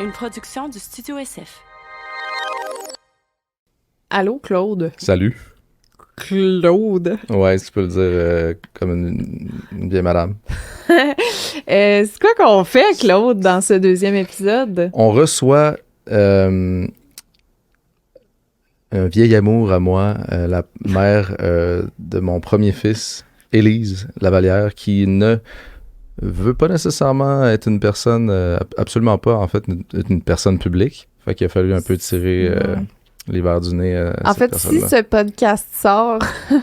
Une production du Studio SF. Allô, Claude? Salut. Claude. Ouais, tu peux le dire comme une vieille madame. C'est quoi qu'on fait, Claude, dans ce deuxième épisode? On reçoit un vieil amour à moi, la mère de mon premier fils, Élise Lavallière, qui ne veut pas nécessairement être une personne, absolument pas, en fait, une personne publique. Fait qu'il a fallu un peu tirer les verres du nez à En cette fait, personne-là. si ce podcast sort,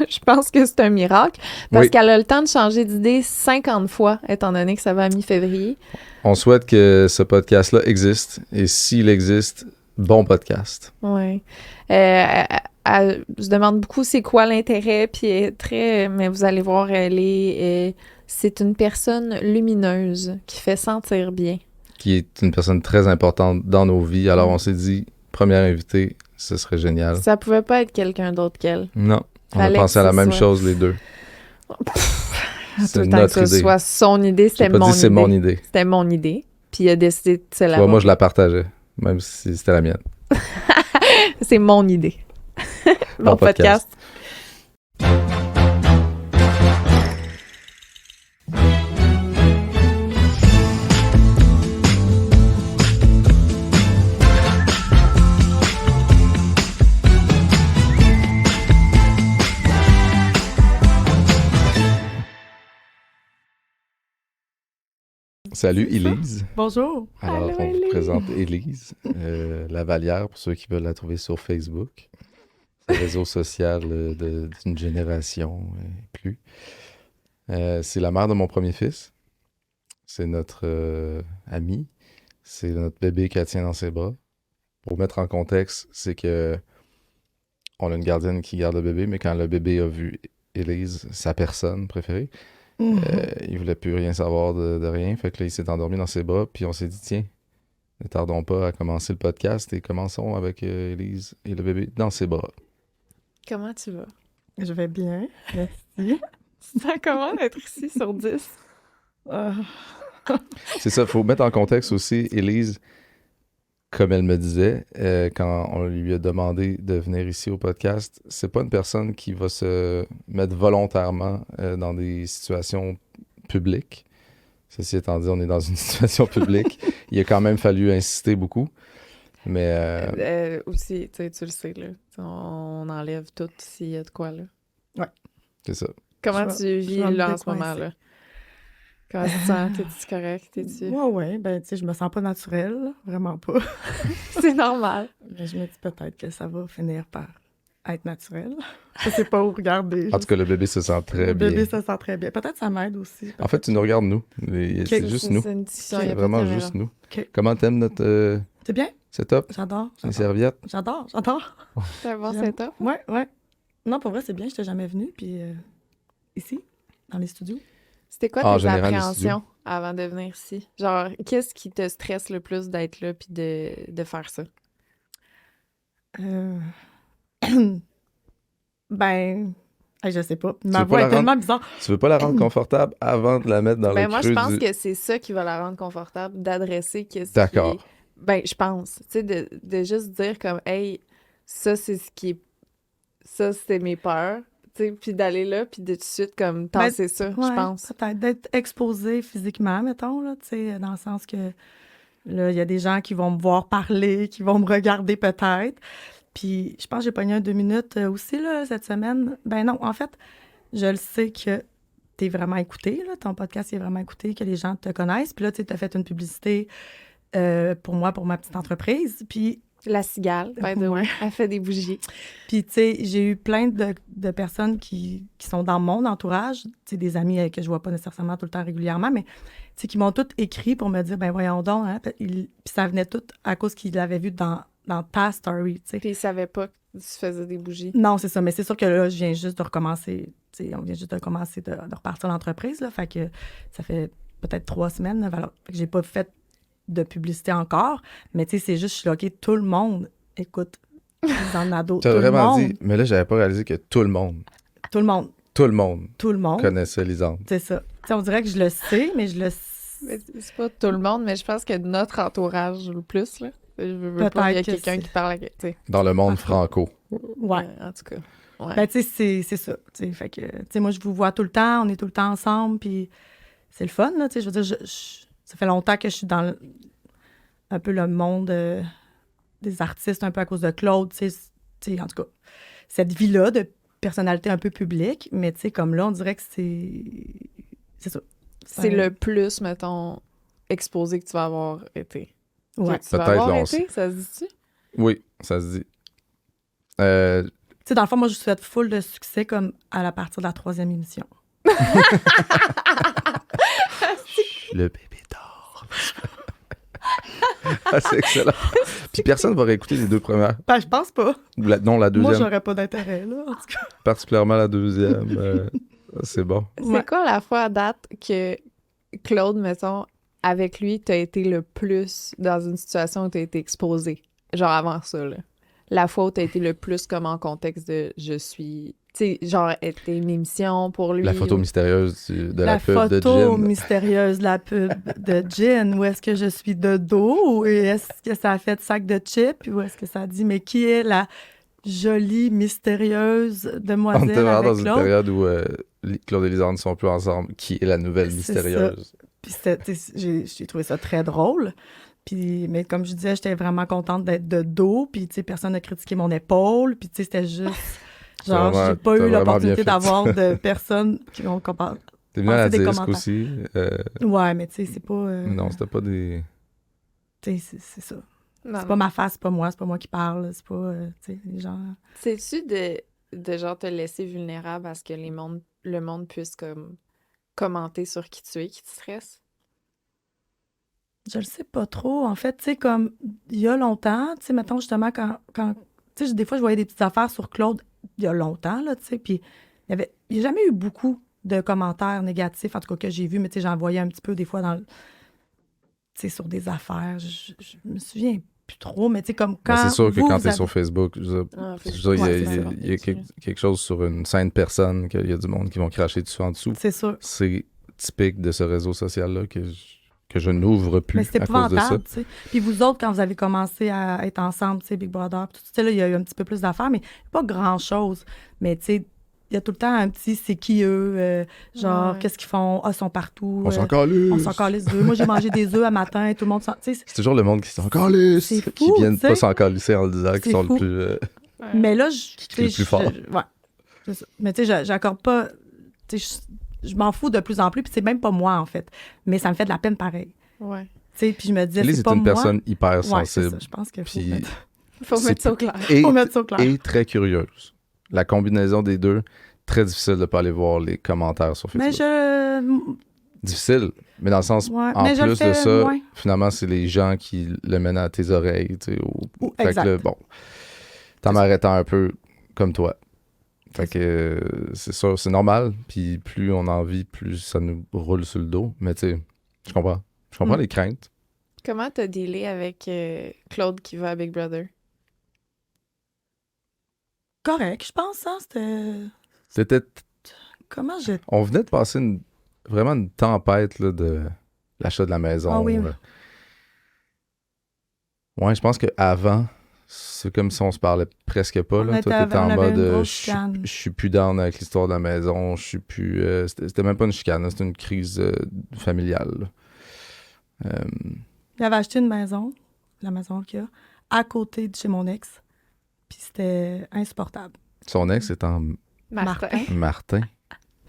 je pense que c'est un miracle, parce Oui. qu'elle a le temps de changer d'idée 50 fois, étant donné que ça va à mi-février. On souhaite que ce podcast-là existe, et s'il existe, bon podcast. Oui. Elle se demande beaucoup c'est quoi l'intérêt, puis elle est très... Mais vous allez voir, c'est une personne lumineuse qui fait sentir bien. Qui est une personne très importante dans nos vies. Alors, on s'est dit, première invitée, ce serait génial. Ça pouvait pas être quelqu'un d'autre qu'elle. Non, on Fallait a pensé à que la ce même soit- chose, les deux. Tout C'est le temps que notre ce idée. soit son idée, J'ai c'était pas mon dit idée. c'est mon idée. C'était mon idée. Puis il a décidé de se Tu la vois, moi, je la partageais, même si c'était la mienne. C'est mon idée. Mon Bon podcast. Salut, Élise. Bonjour. Alors, Allô, on vous Élise. présente Élise Lavallière, pour ceux qui veulent la trouver sur Facebook. C'est un réseau social d'une génération et plus. C'est la mère de mon premier fils. C'est notre amie. C'est notre bébé qu'elle tient dans ses bras. Pour mettre en contexte, c'est que on a une gardienne qui garde le bébé, mais quand le bébé a vu Élise, sa personne préférée, il voulait plus rien savoir de rien. Fait que là, il s'est endormi dans ses bras, puis on s'est dit, tiens, ne tardons pas à commencer le podcast et commençons avec Élise et le bébé dans ses bras. Comment tu vas? Je vais bien. Merci. Tu sens comment d'être ici sur 10? C'est ça, il faut mettre en contexte aussi, Élise, comme elle me disait, quand on lui a demandé de venir ici au podcast, c'est pas une personne qui va se mettre volontairement dans des situations publiques. Ceci étant dit, on est dans une situation publique. Il a quand même fallu insister beaucoup. Mais Aussi, tu le sais, là. On enlève tout s'il y a de quoi, là. c'est ça. Comment Je tu vais vis, me là, en ce décoincer. moment, là? Comment tu te sens? T'es-tu correct? T'es-tu... Ouais, ben, tu sais, je me sens pas naturelle, là, vraiment pas. C'est normal. Mais je me dis peut-être que ça va finir par être naturel. Je sais pas où regarder. En tout cas, le bébé se sent très le bien. bébé se sent très bien. Peut-être ça m'aide aussi. En fait, tu nous regardes, nous. C'est juste nous. C'est une discussion, C'est y a C'est pas de vraiment caméra. juste nous. OK. Comment t'aimes notre C'est bien? setup? J'adore. Les J'adore. serviettes? J'adore. C'est un bon J'aime. setup. Ouais. Non, pour vrai, c'est bien. Je t'ai jamais venue. Puis ici, dans les studios. C'était quoi En tes général, les appréhensions avant de venir ici? Genre, qu'est-ce qui te stresse le plus d'être là puis de faire ça? Euh, Ben, je sais pas. Ma veux pas voix la est tellement bizarre. Tu veux pas la rendre confortable avant de la mettre dans Ben le moi, creux je pense du... que c'est ça qui va la rendre confortable, d'adresser qu'est-ce qui D'accord. est... Ben, je pense. Tu sais, de juste dire comme, hey, ça, c'est ce qui est... Ça, c'était mes peurs. Tu sais, puis d'aller là, puis de tout de suite, comme, tasser ça, je Ouais, pense. peut-être d'être exposé physiquement, mettons, là, tu sais, dans le sens que là, il y a des gens qui vont me voir parler, qui vont me regarder peut-être. Puis je pense que j'ai pogné un 2 minutes aussi, là, cette semaine. Ben non, en fait, je le sais que t'es vraiment écouté, là, ton podcast il est vraiment écouté, que les gens te connaissent. Puis là, tu sais, t'as fait une publicité pour moi, pour ma petite entreprise. Puis La cigale, by the way, Ouais. elle fait des bougies. Puis, tu sais, j'ai eu plein de personnes qui sont dans mon entourage, tu sais, des amis que je vois pas nécessairement tout le temps régulièrement, mais, tu sais, qui m'ont toutes écrit pour me dire, ben voyons donc, hein. Puis ça venait tout à cause qu'ils l'avaient vu dans ta story, tu sais. Puis ils savaient pas que tu faisais des bougies. Non, c'est ça, mais c'est sûr que là, je viens juste de recommencer, tu sais, on vient juste de commencer de repartir l'entreprise, là, fait que ça fait peut-être 3 semaines, là, alors, fait que j'ai pas fait de publicité encore, mais tu sais, c'est juste, je suis là, OK, tout le monde écoute les en ado, Tu as tout le vraiment monde, dit, mais là, j'avais pas réalisé que tout le monde tout le monde Tout le monde tout le monde. connaissait Lisande. C'est ça. Tu sais, on dirait que je le sais, mais je le Mais c'est pas tout le monde, mais je pense que notre entourage le plus, là. Je veux pas, il y a Peut-être que quelqu'un c'est- qui parle, tu sais. Dans le monde franco. Ouais. En tout cas. Ouais. Ben, tu sais, c'est ça. Tu sais, fait que, tu sais, moi, je vous vois tout le temps, on est tout le temps ensemble, puis c'est le fun, là. Tu sais, je veux dire, ça fait longtemps que je suis dans un peu le monde des artistes, un peu à cause de Claude, tu sais, en tout cas, cette vie-là de personnalité un peu publique, mais tu sais, comme là, on dirait que c'est ça. C'est le plus, mettons, exposé que tu vas avoir été. Ouais. Que tu vas Peut-être, avoir là, on été, ça se dit-tu? Oui, ça se dit. Tu sais, dans le fond, moi, je souhaite full de succès comme à la partir de la 3e émission. Le bébé d'or. Ah, c'est excellent. Puis personne va réécouter les 2 premières. Ben, je pense pas. Ou non, la Moi, deuxième. j'aurais pas d'intérêt, là, en tout cas. Particulièrement la deuxième. C'est bon. C'est Ouais. quoi la fois à date que Claude, mettons, avec lui, t'as été le plus dans une situation où t'as été exposé? Genre avant ça, là. La fois où t'as été le plus comme en contexte de je suis... Tu sais, genre, était une émission pour lui. La photo ou- mystérieuse de la pub de photo Gin. mystérieuse de la pub de Gin, où est-ce que je suis de dos, et est-ce que ça a fait sac de chips, ou est-ce que ça dit, mais qui est la jolie, mystérieuse On demoiselle était vraiment dans avec une Claude? période où Claude et Lisande ne sont plus ensemble. Qui est la nouvelle C'est mystérieuse? Puis tu sais, j'ai trouvé ça très drôle. Puis, mais comme je disais, j'étais vraiment contente d'être de dos, puis tu sais, personne n'a critiqué mon épaule, puis tu sais, c'était juste... Genre, Vraiment- j'ai pas t'as eu vraiment l'opportunité bien fait. d'avoir de personnes qui ont comparé. T'es venu à la Penser des disque commentaires. aussi. Ouais, mais tu sais, c'est pas... Non, c'était pas des... Tu sais, c'est ça. Non, C'est pas ma face, c'est pas moi qui parle, c'est pas, tu sais, les gens... C'est-tu de genre te laisser vulnérable à ce que le monde puisse comme commenter sur qui tu es, qui te stresse? Je le sais pas trop. En fait, tu sais, comme, il y a longtemps, tu sais, mettons, justement, quand tu sais, des fois, je voyais des petites affaires sur Claude, il y a longtemps, là, tu sais, puis il y a jamais eu beaucoup de commentaires négatifs, en tout cas, que j'ai vus, mais tu sais, j'en voyais un petit peu, des fois, tu sais, sur des affaires. Je me souviens plus trop, mais tu sais, comme Ben, quand c'est sûr que vous, quand vous t'es avez- sur Facebook, je veux dire, Ah, je veux dire, Ouais, il y a, c'est ça. il y a quelque chose sur une scène personne, qu'il y a du monde qui vont cracher dessus en dessous. C'est sûr. C'est typique de ce réseau social-là que je n'ouvre plus Mais c'est à cause de ça. épouvantable, tu sais. Puis vous autres, quand vous avez commencé à être ensemble, tu sais, Big Brother, puis tout ça, là, il y a eu un petit peu plus d'affaires, mais pas grand-chose. Mais tu sais, il y a tout le temps un petit c'est qui eux, genre, Ouais. qu'est-ce qu'ils font? Ah, ils sont partout. On s'en calisse. On s'en calisse d'eux. Moi, j'ai mangé des œufs à matin, tout le monde s'en... Tu sais, C'est toujours le monde qui s'en calisse, C'est qui fou, viennent tu sais. pas s'en calisser en le disant qu'ils C'est sont fou. le plus... mais là, crie le plus fort. Ouais. C'est ça. Mais tu sais, j'accorde pas... Tu sais, je m'en fous de plus en plus, puis c'est même pas moi, en fait. Mais ça me fait de la peine pareil. Ouais. Tu sais, puis je me disais, Elise c'est est pas une moi. personne hyper Ouais, c'est sensible. ça. Je pense qu'il faut, Puis- Faut C'est- mettre ça au clair. Et, faut mettre ça au clair. et très curieuse. La combinaison des deux, très difficile de pas aller voir les commentaires sur Facebook. Mais je... Difficile, mais dans le sens, Ouais, en mais je le plus de fais ça, moins. finalement, c'est les gens qui le mènent à tes oreilles, tu sais. Fait exact. que là, bon, t'en C'est ça. m'arrêtant un peu comme toi. Fait que c'est sûr, c'est normal. Puis plus on en vit, plus ça nous roule sur le dos. Mais tu sais, je comprends. Je comprends Mm. les craintes. Comment t'as dealé avec Claude qui va à Big Brother? Correct, je pense, hein, C'était... Comment j'ai... On venait de passer vraiment une tempête là, de l'achat de la maison. Ah oui. Ouais, je pense qu'avant, c'est comme si on se parlait presque pas. On Là. était Toi, t'étais en on avait mode une grosse je chicane. suis plus down avec l'histoire de la maison, je suis plus. C'était même pas une chicane, là, c'était une crise familiale. là. Il avait acheté une maison, la maison qu'il y a, à côté de chez mon ex. Puis c'était insupportable. Son ex étant Martin. Martin.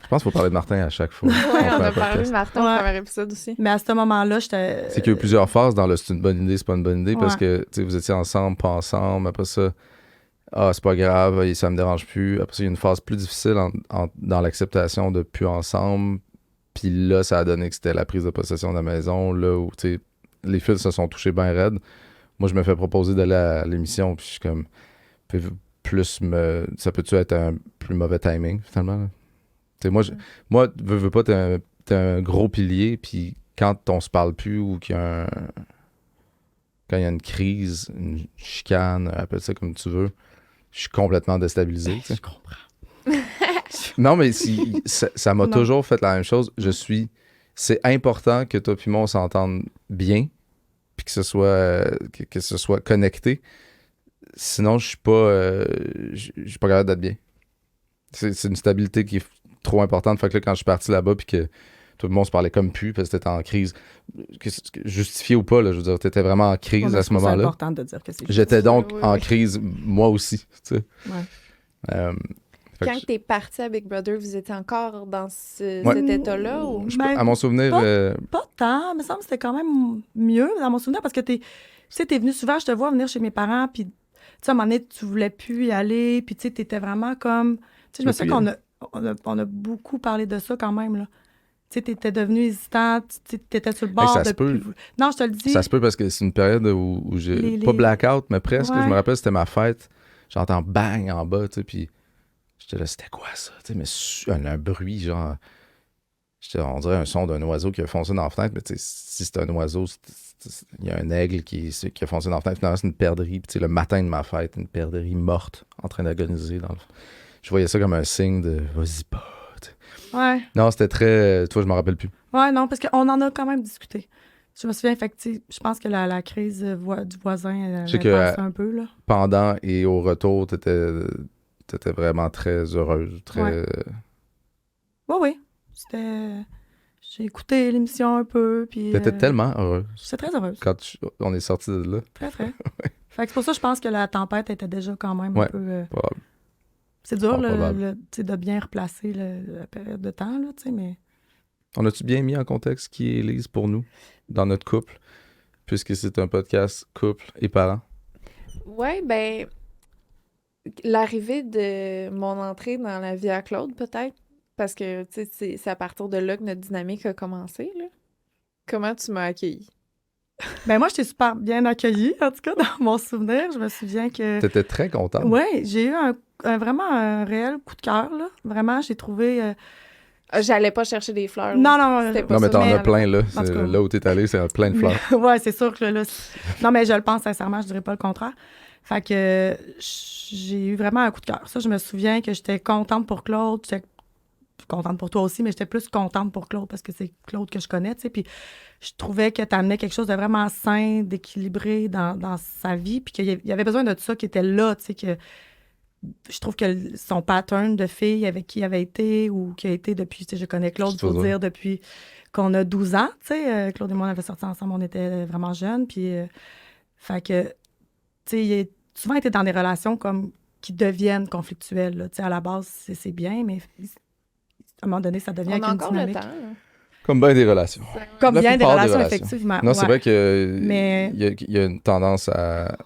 Je pense qu'il faut parler de Martin à chaque fois. Ouais, qu'on fait on un a parlé podcast. de Martin Ouais. au premier épisode aussi. Mais à ce moment-là, j'étais... C'est qu'il y a eu plusieurs phases dans le c'est une bonne idée, c'est pas une bonne idée, parce Ouais. que tu sais, vous étiez ensemble, pas ensemble. Après ça, c'est pas grave, ça me dérange plus. Après ça, il y a une phase plus difficile dans l'acceptation de plus ensemble. Puis là, ça a donné que c'était la prise de possession de la maison, là où tu sais, les fils se sont touchés bien raides. Moi, je me fais proposer d'aller à l'émission, puis je suis comme, ça peut-tu être un plus mauvais timing, finalement? Là? Tu sais, moi, veux pas, t'es un gros pilier, puis quand on se parle plus ou quand il y a une crise, une chicane, appelle ça comme tu veux, je suis complètement déstabilisé. tu sais. Je comprends. Non, mais ça m'a Non. toujours fait la même chose. Je suis c'est important que toi puis moi, on s'entende bien, puis que ce soit connecté. Sinon, je suis pas capable d'être bien. C'est une stabilité qui est trop importante. Fait que là, quand je suis parti là-bas, puis que tout le monde se parlait comme pu, parce que t'étais en crise, justifié ou pas, là, je veux dire, t'étais vraiment en crise Ouais, à ce c'est moment-là. important de dire que c'est J'étais donc Oui, en oui. crise, moi aussi, tu sais. Ouais. Fait que Quand t'es parti à Big Brother, vous étiez encore dans Ouais. cet état-là? Ou... Ben, à mon souvenir, pas tant, il me semble que c'était quand même mieux dans mon souvenir parce que tu sais, t'es venu souvent, je te vois venir chez mes parents, puis tu sais, à un moment donné, tu voulais plus y aller, puis tu sais, t'étais vraiment comme... Tu sais, je me souviens qu'on a beaucoup parlé de ça quand même, là. Tu sais, t'étais devenu hésitant, t'étais sur le bord ça se peut. Non, je te le dis. ça se peut parce que c'est une période où j'ai... Pas Les- blackout, mais presque. Ouais. Je me rappelle, c'était ma fête. J'entends bang en bas, tu sais, puis j'étais là, c'était quoi ça? Tu sais, mais un bruit, genre... On dirait un son d'un oiseau qui a foncé dans la fenêtre, mais tu sais, si c'est un oiseau, il y a un aigle qui a foncé dans la fenêtre. Finalement, c'est une perdrix. Puis tu sais, le matin de ma fête, une perdrix morte en train d'agoniser. Je voyais ça comme un signe de « vas-y pas ». Ouais. Non, c'était très... Toi, je m'en rappelle plus. Ouais, non, parce qu'on en a quand même discuté. Je me souviens, fait que, tu sais, je pense que la crise du voisin, elle Je sais avait que, passé un peu, là. Pendant et au retour, t'étais vraiment très heureuse. Très... Ouais. Oui. J'ai écouté l'émission un peu, puis... T'étais tellement heureuse J'étais très heureuse. quand on est sorti de là. Très, très. Fait que c'est pour ça que je pense que la tempête était déjà quand même un Ouais. peu... Probable. C'est dur, Fort probable. tu sais, de bien replacer la période de temps, là, tu sais, mais... On a-tu bien mis en contexte qui est Élise pour nous, dans notre couple, puisque c'est un podcast couple et parents? Ouais, ben, l'arrivée de mon entrée dans la vie à Claude, peut-être, parce que, tu sais, c'est à partir de là que notre dynamique a commencé, là. Comment tu m'as accueillie? Ben moi, j'étais super bien accueillie, en tout cas, dans mon souvenir. Je me souviens que... T'étais très contente. Ouais, j'ai eu vraiment un réel coup de cœur, là. Vraiment, j'ai trouvé... J'allais pas chercher des fleurs. Non, là. non, C'était pas Non, mais ça. t'en mais- as plein, là. en tout cas. Là où t'es allé, c'est plein de fleurs. Ouais, c'est sûr que là... Non, mais je le pense sincèrement, je dirais pas le contraire. Fait que j'ai eu vraiment un coup de cœur. Ça, je me souviens que j'étais contente pour Claude. J'étais contente pour toi aussi, mais j'étais plus contente pour Claude parce que c'est Claude que je connais, tu sais. Puis je trouvais que tu amenais quelque chose de vraiment sain, d'équilibré dans sa vie, puis qu'il y avait besoin de ça qui était là, tu sais, que je trouve que son pattern de fille avec qui il avait été ou qui a été depuis, tu sais, je connais Claude, C'est faut ça. dire, depuis qu'on a 12 ans, tu sais. Claude et moi, on avait sorti ensemble, on était vraiment jeunes, puis fait que, tu sais, il a souvent été dans des relations comme qui deviennent conflictuelles, là. Tu sais, à la base, c'est bien, mais à un moment donné, ça devient On avec a une encore le dynamique. temps. là. Comme bien des relations. Comme La bien des plupart des relations, relations. effectivement. Non, c'est Ouais. vrai que Mais- il y a une tendance à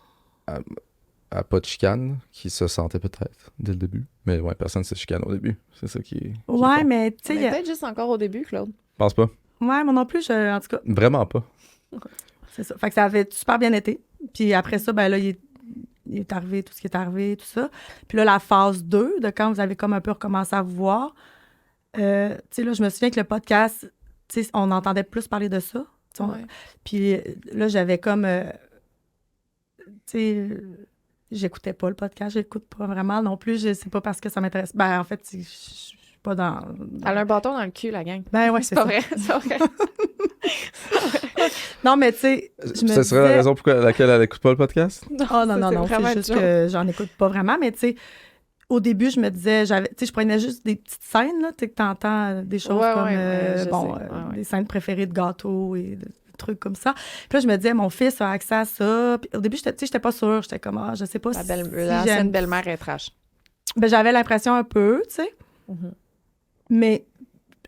pas de chicane qui se sentait peut-être dès le début. Mais ouais, personne ne se chicane au début. C'est ça qui est Ouais, fort. mais tu sais, On est peut-être juste encore au début, Claude. Je pense pas. ouais, moi non plus, en tout cas, Vraiment pas. c'est ça. Fait que ça avait super bien été. Puis après ça, ben là, il est arrivé tout ce qui est arrivé, tout ça. Puis là, la phase 2, de quand vous avez comme un peu recommencé à vous voir, tu sais, là, je me souviens que le podcast, tu sais, on entendait plus parler de ça. Tu sais, Ouais. Puis là, j'avais comme, tu sais, j'écoutais pas le podcast, j'écoute pas vraiment non plus. C'est pas parce que ça m'intéresse. Ben, en fait, je suis pas dans... Elle a un bâton dans le cul, la gang. Ben ouais, C'est c'est pas ça. vrai, c'est pas vrai. Non, mais tu sais, je me Ça serait la disais- raison pour laquelle elle écoute pas le podcast? Oh non, ça, non, c'est non, vraiment c'est une juste joke. que j'en écoute pas vraiment, mais tu sais, au début, je me disais, tu sais, je prenais juste des petites scènes, là, tu sais, que t'entends des choses Ouais, comme, ouais, je sais. Ouais, ouais. des scènes préférées de gâteaux et de trucs comme ça. Puis là, je me disais, mon fils a accès à ça. Puis au début, tu sais, j'étais pas sûre, j'étais comme, je sais pas La si l'ancienne j'aime. belle-mère est trash. Ben, j'avais l'impression un peu, tu sais. Mhm. Mais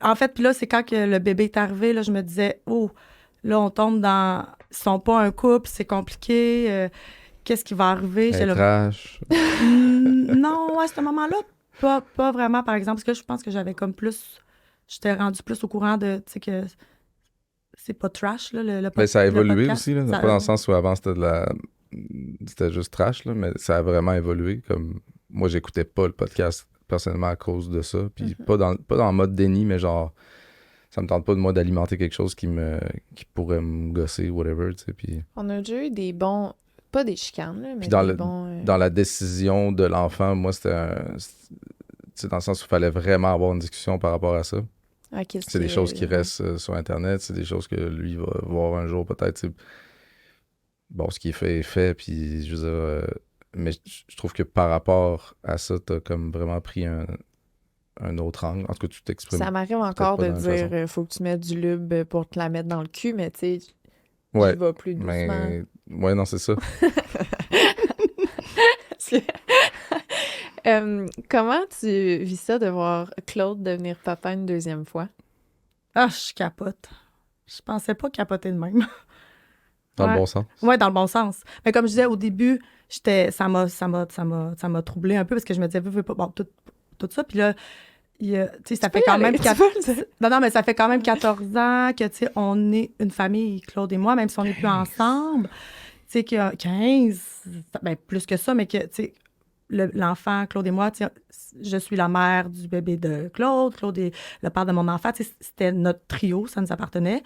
en fait, puis là, c'est quand que le bébé est arrivé, là, je me disais, oh, là, on tombe dans... Ils sont pas un couple, c'est compliqué. Qu'est-ce qui va arriver? Elle J'étais est là, trash. non, à ce moment-là, pas vraiment, par exemple, parce que je pense que j'avais comme plus... J'étais rendue plus au courant de, tu sais, que c'est pas trash, là, le Ben, ça a le évolué podcast. aussi, là. Ça- Pas dans le sens où avant c'était juste trash, là, mais ça a vraiment évolué. Comme moi, j'écoutais pas le podcast personnellement à cause de ça. Puis pas dans le mode déni, mais genre, ça me tente pas de moi d'alimenter quelque chose qui pourrait me gosser, whatever, tu sais. Puis On a déjà eu des bons... Pas des chicanes, là, mais dans des le- bons... dans la décision de l'enfant, moi, tu sais, dans le sens où il fallait vraiment avoir une discussion par rapport à ça. Ok, C'est des choses qui restent sur Internet, c'est des choses que lui va voir un jour peut-être. Bon, ce qui est fait est fait, puis je veux dire, mais je trouve que par rapport à ça, t'as comme vraiment pris un autre angle. En tout cas, tu t'exprimes. Ça m'arrive encore pas de dans la même dire façon. faut que tu mettes du lube pour te la mettre dans le cul, mais tu sais, Ouais, j'y vais plus doucement. mais ouais, non, c'est ça. Comment tu vis ça de voir Claude devenir papa une deuxième fois? Ah, je capote. Je pensais pas capoter de même. Dans le Ouais. bon sens. Oui, dans le bon sens. Mais comme je disais au début, ça m'a troublée un peu parce que je me disais, veux pas, bon, tout ça. Puis là, tu sais, ça fait quand même Non, mais ça fait quand même 14 ans que, tu sais, on est une famille, Claude et moi, même si on n'est plus ensemble. Tu sais, qu'il y a 15, ben plus que ça, mais que, tu sais, l'enfant, Claude et moi, tu sais, je suis la mère du bébé de Claude, Claude est le père de mon enfant. Tu sais, c'était notre trio, ça nous appartenait.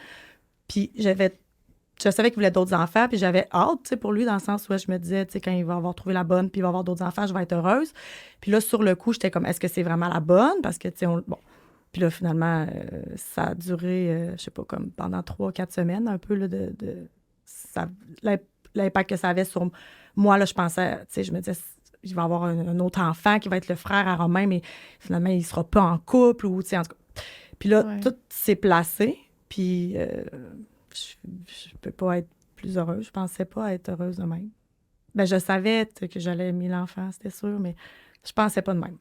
Puis je savais qu'il voulait d'autres enfants, puis j'avais hâte, tu sais, pour lui, dans le sens où je me disais, tu sais, quand il va avoir trouvé la bonne, puis il va avoir d'autres enfants, je vais être heureuse. Puis là, sur le coup, j'étais comme, est-ce que c'est vraiment la bonne? Parce que, tu sais, bon. Puis là, finalement, ça a duré, je sais pas, comme pendant 3-4 semaines, un peu, là, l'impact que ça avait sur moi, là, je pensais, tu sais, je me disais, il va avoir un autre enfant qui va être le frère à Romain, mais finalement, il sera pas en couple, ou, tu sais, en tout cas. Puis là, Ouais. tout s'est placé, puis... je peux pas être plus heureuse. Je pensais pas être heureuse de même. Ben, je savais que j'allais aimer l'enfant, c'était sûr, mais je pensais pas de même.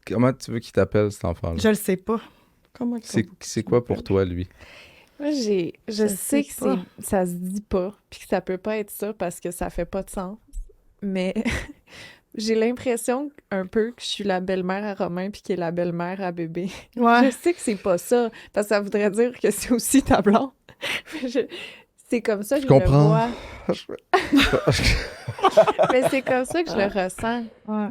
Comment tu veux qu'il t'appelle, cet enfant-là? Je le sais pas. Comment C'est quoi pour toi, lui? Moi, je Je sais sais que pas. ça se dit pas, puis que ça peut pas être ça parce que ça fait pas de sens. Mais j'ai l'impression un peu que je suis la belle-mère à Romain puis qu'il est la belle-mère à bébé. Ouais. Je sais que c'est pas ça, parce que ça voudrait dire que c'est aussi ta blonde. C'est comme ça que Je je le comprends. vois. Mais c'est comme ça que je le ressens. Ouais.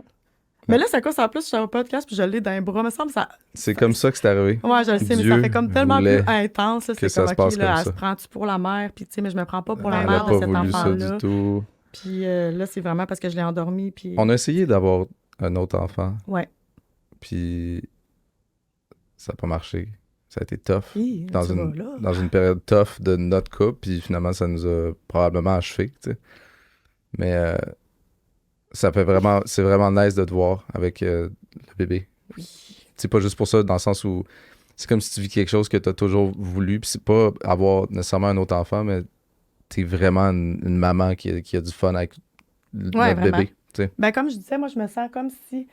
Mais là, c'est quoi, ça en plus, je suis au podcast, puis je l'ai dans les bras. Me semble ça. C'est comme ça que c'est arrivé. Ouais, je le sais, mais Dieu ça fait comme tellement voulait plus intense. Là, que c'est ça comme, se passe OK, là, comme elle ça. se prend-tu pour la mère, puis tu sais, mais je me prends pas pour la Elle mère a de pas cet voulu ça enfant-là. du tout. Puis là, c'est vraiment parce que je l'ai endormi, puis... On a essayé d'avoir un autre enfant, Ouais. puis ça n'a pas marché. Ça a été tough. Hi, Dans tu une, vas là. dans une période tough de notre couple, puis finalement, ça nous a probablement achevé, tu sais. Mais c'est vraiment nice de te voir avec le bébé. C'est pas juste pour ça, dans le sens où c'est comme si tu vis quelque chose que tu as toujours voulu, puis c'est pas avoir nécessairement un autre enfant, mais t'es vraiment une maman qui a du fun avec notre vraiment. bébé, tu sais. Ben, comme je disais, moi, je me sens comme si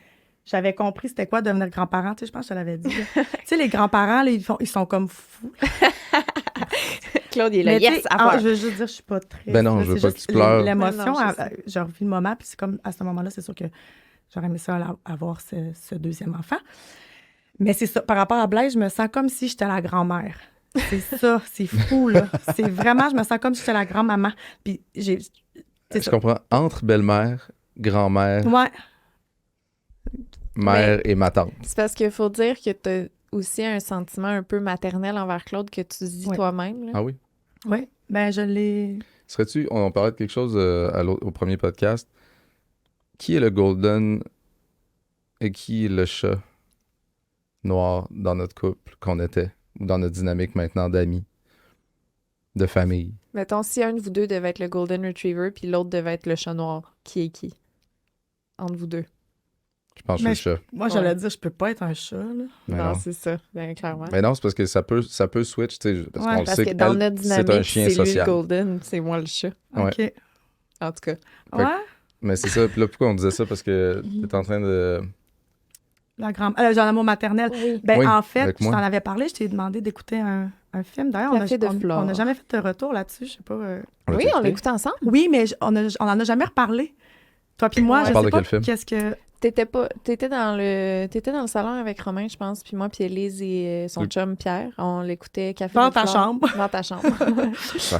j'avais compris c'était quoi devenir grand-parent. Tu sais, je pense que je te l'avais dit. Tu sais, les grands-parents, là, ils sont comme fous. Claude, il est là. Mais tu sais, Yes, à faire. je veux juste dire, je suis pas triste. Ben non, là, je veux c'est pas que juste tu pleures. l'émotion, Ben non, je sais. j'ai revu le moment, puis c'est comme, à ce moment-là, c'est sûr que j'aurais aimé ça avoir ce deuxième enfant. Mais c'est ça, par rapport à Blaise, je me sens comme si j'étais la grand-mère. C'est ça, c'est fou, là. C'est vraiment, je me sens comme si j'étais la grand-maman. Puis c'est Je ça. comprends. Entre belle-mère, grand-mère, Ouais, mère et ma tante. C'est parce qu'il faut dire que tu as aussi un sentiment un peu maternel envers Claude que tu dis Ouais. toi-même. Là. Ah oui? ouais. Ben, je l'ai... Serais-tu, on parlait de quelque chose au premier podcast. Qui est le golden et qui est le chat noir dans notre couple qu'on était, ou dans notre dynamique maintenant d'amis, de famille? Mettons, si un de vous deux devait être le Golden Retriever puis l'autre devait être le chat noir, qui est qui? Entre vous deux. Je pense que Mais je suis le chat. Moi, j'allais dire, je peux pas être un chat, là. Mais non, non. c'est ça, bien clairement. Mais non, c'est parce que ça peut switch, tu sais, parce Ouais, qu'on le Parce sait que dans qu'elle, notre c'est un dynamique, chien c'est lui le social. Golden, c'est moi le chat. Ouais. OK. En tout cas. Fait Ouais? Mais c'est ça. Puis là, pourquoi on disait ça? Parce que t'es en train de... La grand... j'ai un amour maternel. Oui. Ben, Oui, en fait, avec je moi. t'en avais parlé, je t'ai demandé d'écouter un film. D'ailleurs, Café de Flore. on n'a jamais fait de retour là-dessus, je sais pas. Oui, on l'a écouté ensemble. Oui, mais on en a jamais reparlé. Toi puis moi, Ouais. je On parle sais de pas quel film? qu'est-ce que... T'étais dans le salon avec Romain, je pense, puis moi, puis Élise et son Oui. chum Pierre. On l'écoutait Café Dans de ta Flore. chambre. Dans ta chambre.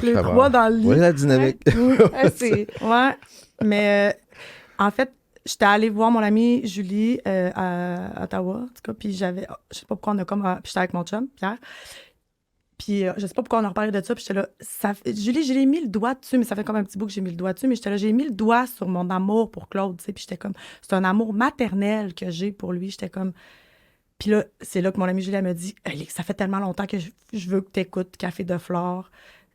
Les trois dans le lit. Oui, la dynamique. Ah, c'est... Ouais, mais en fait, j'étais allée voir mon amie Julie à Ottawa, en tout cas, puis je sais pas pourquoi on a comme... puis j'étais avec mon chum, Pierre. Puis je sais pas pourquoi on a reparlé de ça, puis j'étais là... Julie, j'ai mis le doigt dessus, mais ça fait comme un petit bout que j'ai mis le doigt dessus, mais j'étais là, j'ai mis le doigt sur mon amour pour Claude, tu sais, puis j'étais comme... C'est un amour maternel que j'ai pour lui, j'étais comme... Puis là, c'est là que mon amie Julie, elle me dit, hey, ça fait tellement longtemps que je veux que tu écoutes Café de Flore.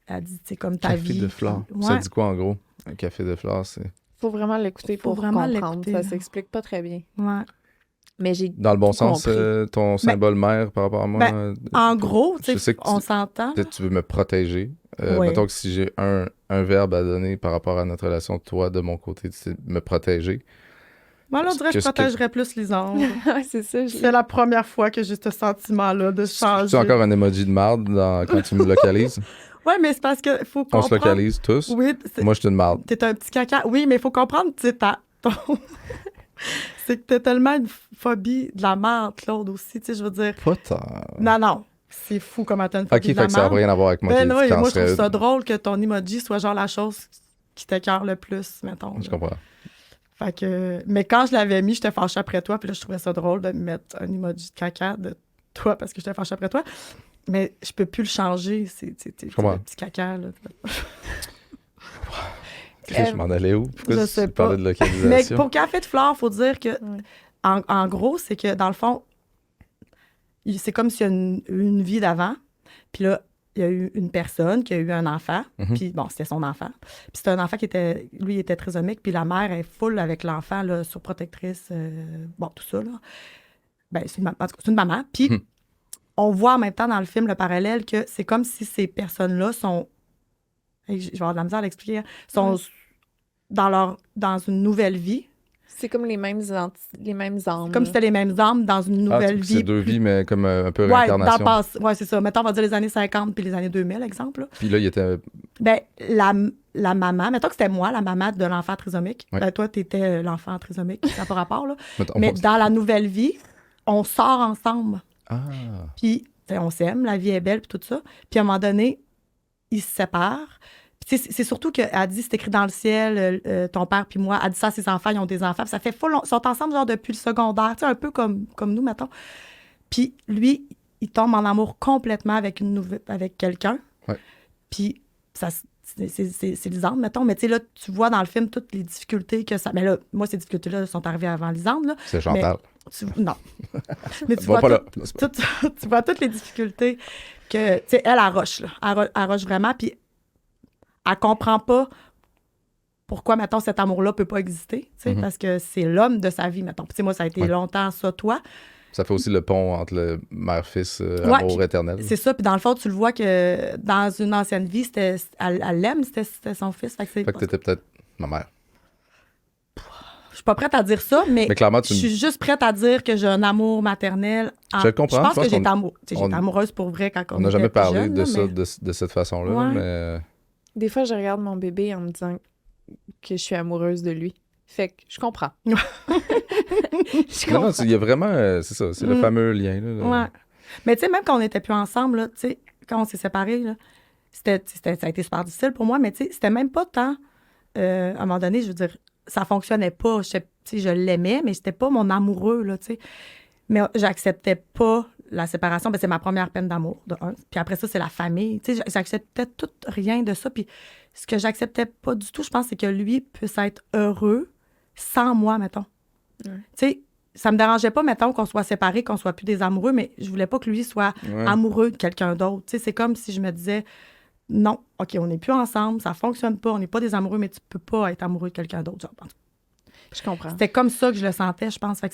Elle dit, c'est comme ta Café vie. de flore. Ouais. Ça dit quoi, en gros? Un café de flore, c'est... Faut vraiment l'écouter Faut pour vraiment comprendre. l'écouter, Ça là. s'explique pas très bien. Ouais. Mais j'ai Dans le bon tout sens, compris. ton symbole mère par rapport à moi? En gros, je tu sais sais, que on s'entend. peut-être tu veux me protéger. Ouais. Mettons que si j'ai un verbe à donner par rapport à notre relation, toi, de mon côté, c'est me protéger. Moi, là, on dirait que je Qu'est-ce que- protégerais plus Lisandre. Ouais, c'est ça. C'est la première fois que j'ai ce sentiment-là de changer. C'est encore un emoji de marde quand tu me localises. Ouais, mais c'est parce qu'il faut On comprendre. se localise tous. Oui, Moi, je suis une marde. t'es un petit caca. Oui, mais il faut comprendre, tu sais, c'est que t'as tellement une phobie de la merde, Claude, aussi, tu sais, je veux dire. Pas tant. Non. C'est fou comment t'as une phobie Ok, de la fait que ça n'a merde. rien à voir avec moi. Ben non, et moi, je serait- trouve ça drôle que ton emoji soit genre la chose qui t'écoeure le plus, mettons. Je là. comprends. Fait que... Mais quand je l'avais mis, j'étais fâchée après toi, puis là, je trouvais ça drôle de mettre un emoji de caca de toi parce que j'étais fâchée après toi. Mais je peux plus le changer, c'est comprends. le petit caca, là. Je m'en allais où? Pourquoi je tu sais parlais pas. de Mais localisation? pour Café de Flore, il faut dire que, Ouais. en gros, c'est que dans le fond, c'est comme s'il y a une vie d'avant. Puis là, il y a eu une personne qui a eu un enfant. Mhm. Puis bon, c'était son enfant. Puis c'était un enfant qui était, lui, il était trisomique. Puis la mère est full avec l'enfant, là, surprotectrice, bon, tout ça, là. Ben, en tout cas, c'est une maman. Puis Mhm. on voit en même temps dans le film le parallèle que c'est comme si ces personnes-là sont. Hey, je vais avoir de la misère à l'expliquer. Hein, sont dans une nouvelle vie. C'est comme les mêmes âmes. Comme si c'était les mêmes âmes dans une Ah, nouvelle vie. c'est deux vies, mais comme un peu Ouais, dans le réincarnation. passé. Ouais, c'est ça. Mettons, on va dire les années 50 puis les années 2000, exemple. Là. Puis là, il était... Ben, la maman, mettons que c'était moi, la maman de l'enfant trisomique. Ouais. Ben, toi, t'étais l'enfant trisomique, ça n'a pas rapport, là. Mettons, Mais dans la nouvelle vie, on sort ensemble. Ah, Puis, tu sais, on s'aime, la vie est belle, puis tout ça. Puis, à un moment donné, ils se séparent. Puis, tu sais, c'est surtout qu'elle dit, c'est écrit dans le ciel, ton père puis moi. Elle dit ça à ses enfants, ils ont des enfants. Puis ça fait full, ils sont ensemble, genre, depuis le secondaire, tu sais, un peu comme nous, mettons. Puis, lui, il tombe en amour complètement avec quelqu'un. Ouais. Puis, ça, c'est Lisandre, mettons. Mais tu sais, là, tu vois dans le film toutes les difficultés que ça... Mais là, moi, ces difficultés-là sont arrivées avant Lisandre, là. c'est Chantal. Non. Mais tu Va vois, pas là. tu vois toutes les difficultés que... Tu sais, elle arroche, là. Elle arroche vraiment, puis elle comprend pas pourquoi, mettons, cet amour-là peut pas exister, tu sais, Mhm. parce que c'est l'homme de sa vie, mettons. Puis, tu sais, moi, ça a été Ouais. longtemps ça, toi. Ça fait aussi le pont entre le mère-fils, Ouais, amour puis éternel. C'est ça, puis dans le fond, tu le vois que dans une ancienne vie, elle l'aime, c'était son fils. Fait que Fait que t'étais peut-être ma mère. je suis pas prête à dire ça, mais Mais clairement, je suis juste prête à dire que j'ai un amour maternel. Je comprends, Je pense je pense que j'étais qu'on- j'étais amoureuse pour vrai quand on On n'a jamais était plus parlé jeune, de là, ça mais- de cette façon-là, Ouais. mais... Des fois, je regarde mon bébé en me disant que je suis amoureuse de lui. Fait que je comprends. Je Non, comprends. il y a vraiment... c'est ça, c'est le Mm. fameux lien. Là, Ouais. Mais tu sais, même quand on n'était plus ensemble, là, tu sais, quand on s'est séparés, là, ça a été super difficile pour moi, mais tu sais, c'était même pas tant... à un moment donné, je veux dire, ça fonctionnait pas. Tu sais, je l'aimais, mais c'était pas mon amoureux, là, tu sais. Mais j'acceptais pas la séparation. Ben, c'est ma première peine d'amour, de un. Puis après ça, c'est la famille. Tu sais, j'acceptais tout, rien de ça. Puis ce que j'acceptais pas du tout, je pense, c'est que lui puisse être heureux sans moi, mettons. Ouais. Tu sais, ça me dérangeait pas, mettons, qu'on soit séparés, qu'on soit plus des amoureux, mais je voulais pas que lui soit Ouais. amoureux de quelqu'un d'autre. Tu sais, c'est comme si je me disais, non, OK, on n'est plus ensemble, ça fonctionne pas, on n'est pas des amoureux, mais tu peux pas être amoureux de quelqu'un d'autre. Genre. Je comprends. C'était comme ça que je le sentais, je pense. Fait que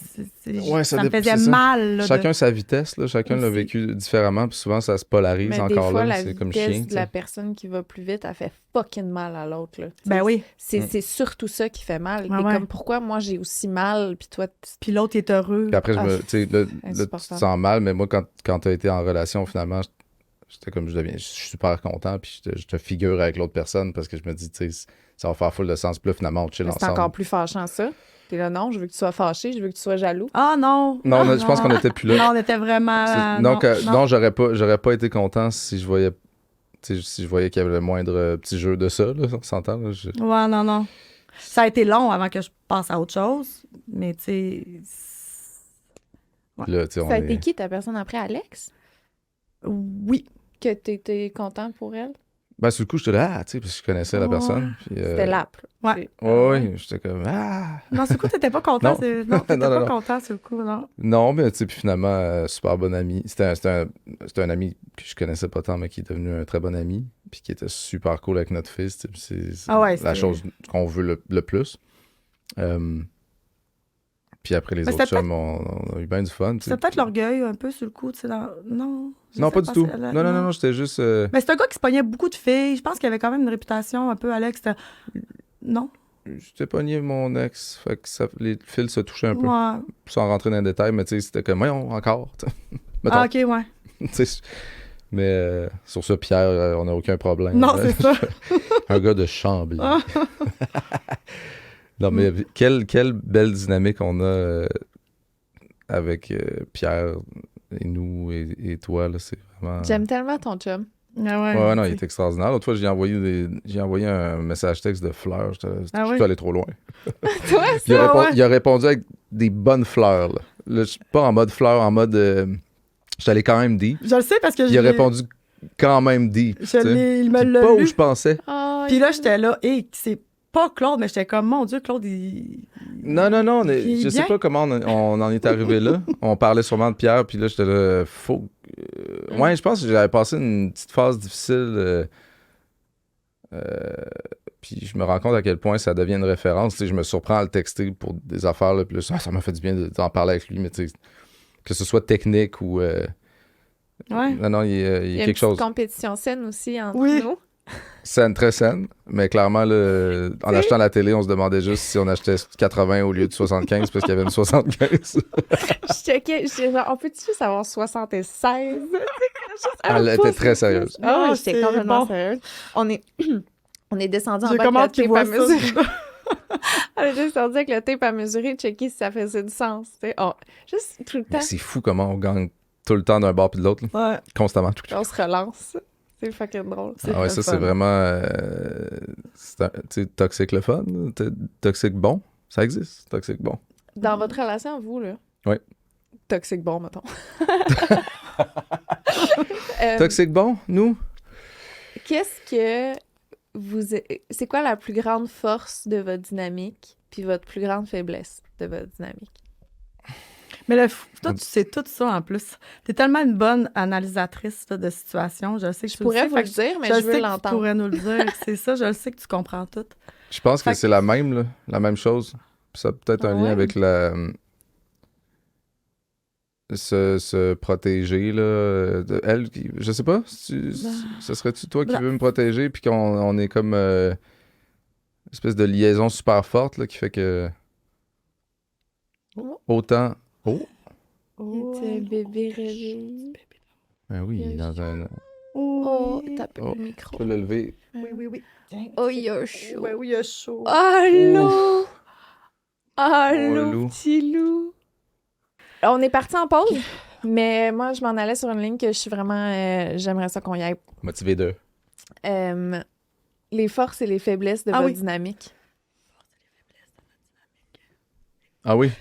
Ouais, ça ça me dé- faisait c'est ça. mal. Là, Chacun sa vitesse, là, chacun l'a Aussi. vécu différemment, puis souvent ça se polarise Mais des encore fois, là, la c'est comme vitesse chien. de la personne qui va plus vite, elle fait fucking mal à l'autre. Là. Ben oui. C'est surtout ça qui fait mal. Ouais, T'es ouais. comme, pourquoi moi j'ai aussi mal, puis toi... Puis l'autre est heureux. Puis après, Ah, tu sais, là, tu te insupportable. sens mal, mais moi, quand tu as été en relation, finalement, j'étais comme, je suis super content, puis je te figure avec l'autre personne, parce que je me dis, tu sais, ça va faire full de sens, puis là, finalement, on chill Mais c'est ensemble. encore plus fâchant, ça. T'es là, non, je veux que tu sois fâché, je veux que tu sois jaloux. Ah non! Non, Ah, je pense qu'on était plus là. Non, on était vraiment... Donc, non. non, j'aurais pas été content si je voyais, tu sais, si je voyais qu'il y avait le moindre petit jeu de ça, là, on s'entend, là, Ouais, non. Ça a été long avant que je passe à autre chose, mais tu sais... Puis là, tu sais, on Ça a est... été qui ta personne après, Alex? Oui. Que t'étais content pour elle? Ben, sur le coup, j'étais là, tu sais, parce que je connaissais la Ouais. personne. Puis, C'était l'app. Ouais. Ouais, j'étais comme, Non, sur le coup, t'étais pas content. Non. Non, t'étais Non, non, pas non. content sur le coup, non. Non, mais tu sais, puis finalement, super bon ami. C'était un ami que je connaissais pas tant, mais qui est devenu un très bon ami, puis qui était super cool avec notre fils. Tu sais, puis c'est Ah ouais, la c'était- chose qu'on veut le plus. Puis après, les Mais autres c'était chums, on a eu bien du fun. tu sais. C'était peut-être l'orgueil un peu sur le coup, tu sais. Non. je Non, sais pas du tout. c'est- Non, j'étais juste... Mais c'est un gars qui se pognait beaucoup de filles. Je pense qu'il avait quand même une réputation un peu, Alex. Non? J'étais pogné mon ex, fait que les fils se touchaient un peu. Ouais. Sans rentrer dans les détails, mais tu sais, c'était comme, voyons, encore. Mettons. Ah, OK, ouais. Tu sais, mais sur ce, Pierre, on n'a aucun problème. Non, c'est ça. Un gars de Chambly. Ah. Non, mais quelle belle dynamique on a avec Pierre et nous et toi, là, c'est vraiment... J'aime tellement ton chum. Ah Ouais, non, il tu est sais. extraordinaire. L'autre fois, j'ai envoyé un message texte de fleurs. Ah J'étais oui? allé trop loin. Toi, Puis Ah ouais. il a répondu avec des bonnes fleurs. Là. Là, je suis pas en mode fleurs, en mode... j'étais allé quand même deep. Je le sais parce que Puis il a répondu quand même deep. tu sais. il me Puis l'a pas où lu. je pensais. Oh, Puis là, j'étais là, c'est pas Claude, mais j'étais comme, mon Dieu, Claude, il... Non, Il est je sais bien. pas comment on en est arrivé là. On parlait sûrement de Pierre, puis là, j'étais là, ouais, je pense que j'avais passé une petite phase difficile. Puis je me rends compte à quel point ça devient une référence. Tu sais, je me surprends à le texter pour des affaires, là, puis là, ça m'a fait du bien d'en parler avec lui, mais tu sais, que ce soit technique ou... Ouais. Non, il y a il y a une quelque petite chose. compétition saine aussi entre Oui. nous. Saine, très saine, mais clairement, là, en achetant la télé, on se demandait juste si on achetait 80 au lieu de 75 parce qu'il y avait une 75. Je checkais, j'étais genre, on peut-tu juste avoir 76? Elle était très sérieuse. Ah, Ah, j'étais c'est complètement bon. sérieuse. On est, on est descendu en J'ai bas avec comment le tu tape vois à ça? mesurer. On est descendu avec le tape à mesurer, checker si ça faisait du sens. Tu sais. Juste tout le temps, Mais c'est fou comment on gagne tout le temps d'un bord puis de l'autre, là, Ouais. constamment. on se relance. C'est fucking drôle. C'est Ah ouais, très ça, fun. c'est vraiment... tu sais, toxique le fun, là, toxique bon, ça existe, toxique bon. Dans votre relation, vous, là? Oui. Toxique bon, mettons. Toxique bon, nous? Qu'est-ce que c'est quoi la plus grande force de votre dynamique puis votre plus grande faiblesse de votre dynamique? Mais là, toi, tu sais tout ça en plus. T'es tellement une bonne analysatrice là, de situation. Je sais que Je tu pourrais le vous sais. le fait que dire, mais je je sais veux que tu l'entendre. pourrais nous le dire. C'est ça, je le sais que tu comprends tout. Je pense que Fait c'est la même, là, la même chose. Puis ça a peut-être Ah un lien ouais? avec se protéger, là. Elle, je sais pas, ce serait-tu toi qui Ben. veux me protéger, puis qu'on est comme une espèce de liaison super forte, là, qui fait que Oh. autant... Oh! Il est un bébé réveillé. Ben oui, il est dans un... Oh, Oui. tape Oh. le micro. Je peux le lever. Oui. Oh, il a chaud. Ouais, oui, il a chaud. Allô? Allô, loup. petit loup. On est parti en pause, mais moi, je m'en allais sur une ligne que je suis vraiment... j'aimerais ça qu'on y aille. Motivé de... Les forces et les faiblesses de Ah votre oui. dynamique. Ah oui?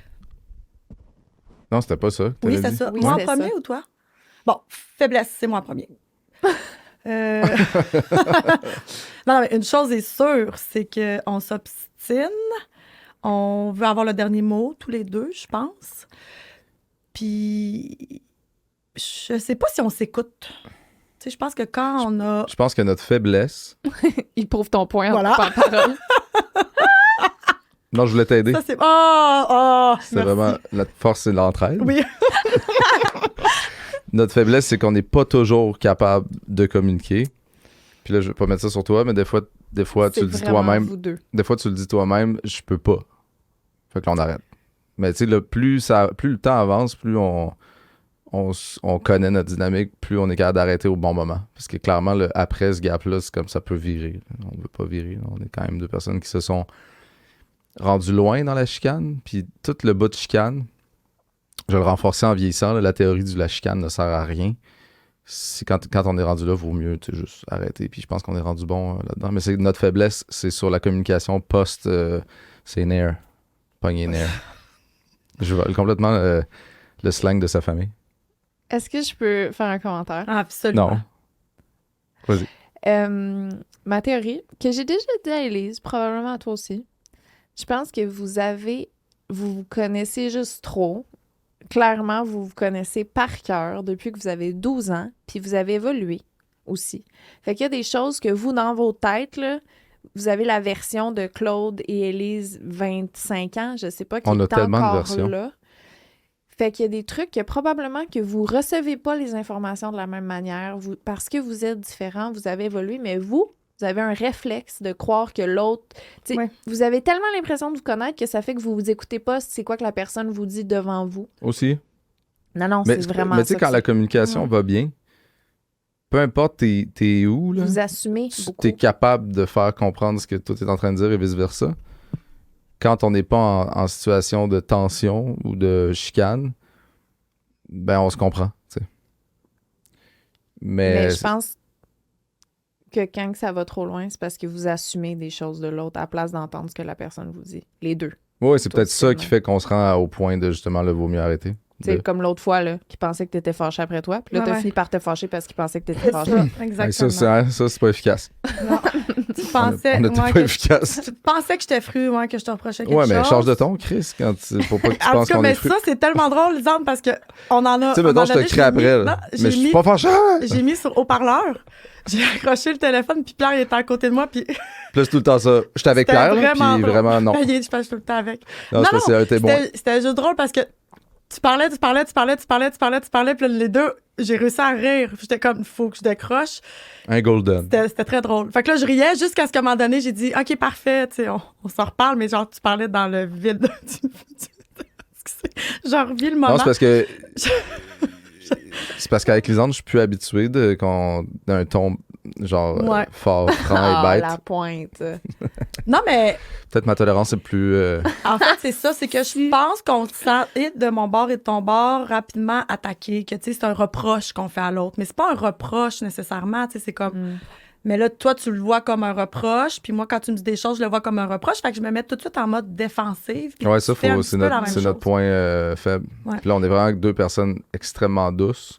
Non, c'était pas ça. que Oui, t'avais c'est dit. ça. Oui, Moi en c'était premier ça. ou toi? Bon, faiblesse, c'est moi en premier. Non, mais une chose est sûre, c'est qu'on s'obstine. On veut avoir le dernier mot, tous les deux, je pense. Puis, je sais pas si on s'écoute. Tu sais, je pense que quand on a... Je pense que notre faiblesse... Il prouve ton point Voilà. en coupant la parole. Non, je voulais t'aider. Ça, c'est... Oh, C'est merci. vraiment... Notre force, c'est l'entraide. Oui. Notre faiblesse, c'est qu'on n'est pas toujours capable de communiquer. Puis là, je vais pas mettre ça sur toi, mais des fois tu C'est le dis vraiment toi-même. vous deux. Des fois, tu le dis toi-même, je peux pas. Fait que là, on arrête. Mais tu sais, plus le temps avance, plus on connaît notre dynamique, plus on est capable d'arrêter au bon moment. Parce que clairement, après ce gap-là, c'est comme ça peut virer. On veut pas virer. Là. On est quand même deux personnes qui se sont rendues loin dans la chicane. Puis tout le bout de chicane, je vais le renforcer en vieillissant. Là, la théorie de la chicane ne sert à rien. Quand on est rendu là, vaut mieux juste arrêter. Puis je pense qu'on est rendu bon là-dedans. Mais notre faiblesse, c'est sur la communication post... c'est nerfs. Pogner nerfs. Je vole complètement le slang de sa famille. Est-ce que je peux faire un commentaire? Absolument. Non. Vas-y. Ma théorie, que j'ai déjà dit à Élise, probablement à toi aussi, je pense que vous connaissez juste trop. Clairement, vous vous connaissez par cœur depuis que vous avez 12 ans, puis vous avez évolué aussi. Fait qu'il y a des choses que vous, dans vos têtes, là, vous avez la version de Claude et Élise, 25 ans, je sais pas, qui On a est tellement de encore versions. là. Fait qu'il y a des trucs que probablement que vous recevez pas les informations de la même manière, parce que vous êtes différents, vous avez évolué, mais vous avez un réflexe de croire que l'autre... tu sais, Ouais. Vous avez tellement l'impression de vous connaître que ça fait que vous vous écoutez pas c'est quoi que la personne vous dit devant vous. Aussi. Non, Mais, c'est vraiment mais tu sais, ça quand que la c'est. communication va bien, peu importe t'es où, là, Vous assumez tu beaucoup. es capable de faire comprendre ce que toi t'es en train de dire et vice-versa. Quand on n'est pas en situation de tension ou de chicane, ben on se comprend, tu sais. Mais je pense que quand ça va trop loin, c'est parce que vous assumez des choses de l'autre à la place d'entendre ce que la personne vous dit. Les deux. Oui, c'est Toi peut-être aussi, ça qui tellement. fait qu'on se rend au point de justement le vaut mieux arrêter. Tu sais, De- comme l'autre fois, là, qui pensait que t'étais fâché après toi. Puis là, t'as Ouais. fini par te fâcher parce qu'il pensait que t'étais C'est fâché. ça, Hey, exactement. ça, c'est pas efficace. Non. Tu pensais, on n'était ouais, pas que, efficace. tu pensais que j'étais fru, ouais, que je te reprochais quelque Ouais, chose. mais change de ton, Chris, pour pas que tu En tout penses cas, qu'on mais est fru. ça, c'est tellement drôle, Lisande, parce que on en a. Tu sais, à un mettons, moment je te donné, crie après, là. Non, Mais je suis pas fâché! j'ai mis sur haut-parleur. J'ai accroché le téléphone, puis Pierre il était à côté de moi, puis Plus tout le temps ça. J'étais avec c'était Pierre, là, vraiment puis drôle. vraiment non. Je passe tout le temps avec. Non, c'est parce que c'est un témoin. C'était juste drôle parce que tu parlais, puis là, les deux, j'ai réussi à rire. J'étais comme, faut que je décroche. Un golden. C'était très drôle. Fait que là, je riais jusqu'à ce qu'à un moment donné, j'ai dit, OK, parfait, tu sais, on s'en reparle, mais genre, tu parlais dans le vide. J'en revis le moment. Non, c'est parce que... c'est parce qu'avec Lisande, je suis plus habitué d'un ton, genre, Ouais. fort, franc Ah, et bête. la pointe. Non, mais Peut-être ma tolérance est plus... en fait, c'est ça, c'est que je pense qu'on se sent et de mon bord et de ton bord rapidement attaqué, que tu sais, c'est un reproche qu'on fait à l'autre. Mais c'est pas un reproche nécessairement, tu sais, c'est comme. Mm. Mais là, toi, tu le vois comme un reproche, puis moi, quand tu me dis des choses, je le vois comme un reproche. Fait que je me mets tout de suite en mode défensive. puis Ouais, ça, tu fais un c'est petit peu la même notre chose. point faible. Ouais. Puis là, on est vraiment avec deux personnes extrêmement douces.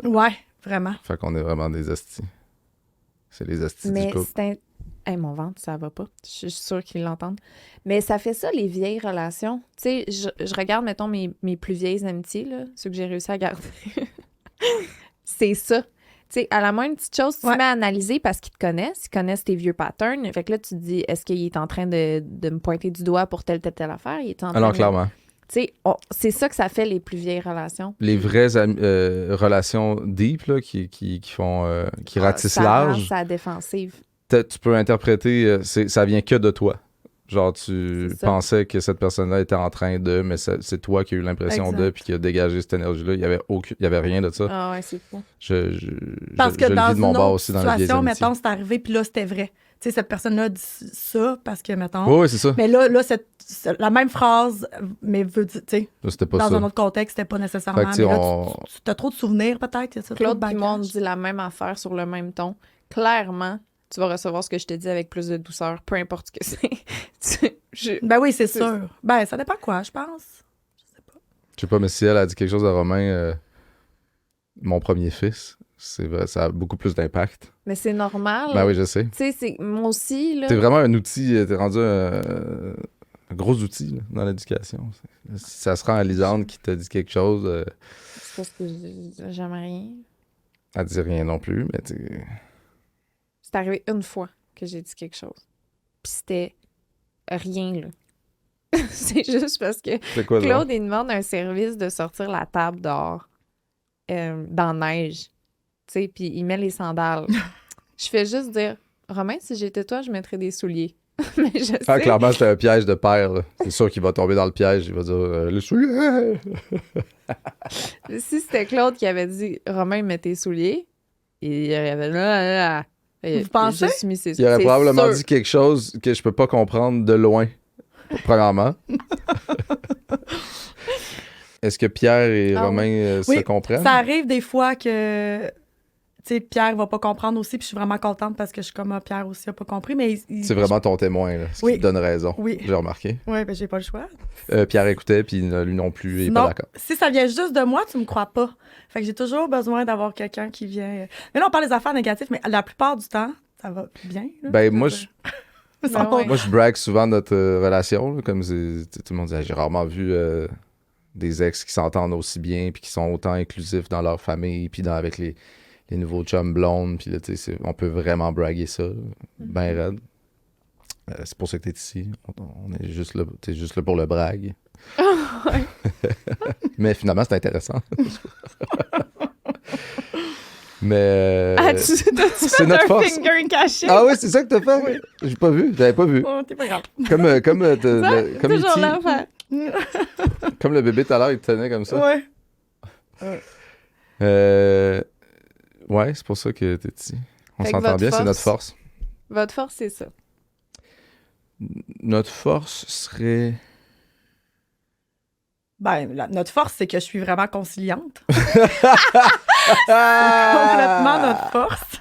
Ouais, vraiment. Fait qu'on est vraiment des astis. C'est les astis Mais du couple. c'est un... Hey, mon ventre, ça va pas. Je suis sûre qu'ils l'entendent. Mais ça fait ça, les vieilles relations. Tu sais, je regarde, mettons, mes plus vieilles amitiés, là, ceux que j'ai réussi à garder. C'est ça. Tu sais, à la moindre petite chose, tu Ouais. te mets à analyser parce qu'ils te connaissent, ils connaissent tes vieux patterns. Fait que là, tu te dis, est-ce qu'il est en train de me pointer du doigt pour telle affaire? Il est en train Alors, de- clairement. Tu sais, c'est ça que ça fait, les plus vieilles relations. Les vraies relations deep, là, qui font... qui ratissent Ça rend large, sa défensive. tu peux interpréter... ça vient que de toi. Genre, tu C'est ça. pensais que cette personne-là était en train de... Mais c'est toi qui as eu l'impression Exact. de, puis qui a dégagé cette énergie-là. Il y avait rien de ça. Ah ouais, c'est fou. Parce que je le dans vis de mon une bord autre aussi dans les vieilles situation, amitiés. mettons, c'est arrivé, puis là, c'était vrai. Tu sais, cette personne-là a dit ça parce que, mettons. Oui, c'est ça. Mais là la même phrase, mais veut dire, tu sais, Là, c'était pas dans ça. un autre contexte, c'était pas nécessairement. Fait que, tu sais, mais là, on- tu as trop de souvenirs, peut-être. y a ça, trop Claude de et moi, on bagages. dit la même affaire sur le même ton. Clairement, tu vas recevoir ce que je te dis avec plus de douceur, peu importe ce que c'est. Ben oui, c'est C'est- sûr. Ben, ça dépend quoi, je pense. Je sais pas, mais si elle a dit quelque chose à Romain, mon premier fils, c'est vrai, ça a beaucoup plus d'impact. Mais c'est normal. Ben oui, je sais. Tu sais, c'est moi aussi, là. T'es vraiment un outil, t'es rendu un gros outil là, dans l'éducation. Si ça se rend à Lisande qui t'a dit quelque chose, C'est parce que j'aime rien. elle dit rien non plus, mais C'est arrivé une fois que j'ai dit quelque chose. Puis c'était rien, là. C'est juste parce que c'est quoi ça? Claude, il demande un service de sortir la table dehors dans la neige. Tu sais, puis il met les sandales. Je fais juste dire, Romain, si j'étais toi, je mettrais des souliers. Mais je sais. Ah, clairement, c'était un piège de père. Là. C'est sûr qu'il va tomber dans le piège. Il va dire les souliers. Si c'était Claude qui avait dit, Romain, mets tes souliers, il avait là. Et Vous pensez? il a juste mis ses Il aurait c'est probablement sûr. dit quelque chose que je peux pas comprendre de loin, premièrement. Est-ce que Pierre et Ah Romain se Oui, comprennent? Ça arrive des fois que, tu sais, Pierre va pas comprendre aussi, puis je suis vraiment contente parce que je suis comme, Pierre aussi a pas compris, mais C'est vraiment ton témoin, là, ce Oui. qui te donne raison. Oui. J'ai remarqué. Oui, ben j'ai pas le choix. Pierre écoutait, puis lui non plus, il est Non, pas d'accord. si ça vient juste de moi, tu me crois pas. Fait que j'ai toujours besoin d'avoir quelqu'un qui vient... Mais là, on parle des affaires négatives, mais la plupart du temps, ça va bien. Là, Ben, moi, je Ben ouais. Moi, je brague souvent notre relation, là, comme tout le monde dit, j'ai rarement vu des ex qui s'entendent aussi bien, puis qui sont autant inclusifs dans leur famille, puis avec les nouveaux chums blondes, puis là, tu sais, on peut vraiment braguer ça, ben raide. C'est pour ça que t'es ici. On est juste là, t'es juste là pour le brague. Ouais. Mais finalement, c'est intéressant. Mais T'as-tu c'est fait notre un force. finger caché? Ah oui, c'est ça que t'as fait? J'ai pas vu, j'avais pas vu. Oh, t'es pas grave. Comme Toujours E.T., l'enfant. comme le bébé tout à l'heure, il te tenait comme ça. Ouais. Ouais, c'est pour ça que t'es ici. On Fait que s'entend votre bien, c'est force- notre force. Votre force, c'est ça. Notre force serait... Ben, notre force, c'est que je suis vraiment conciliante. Complètement notre force.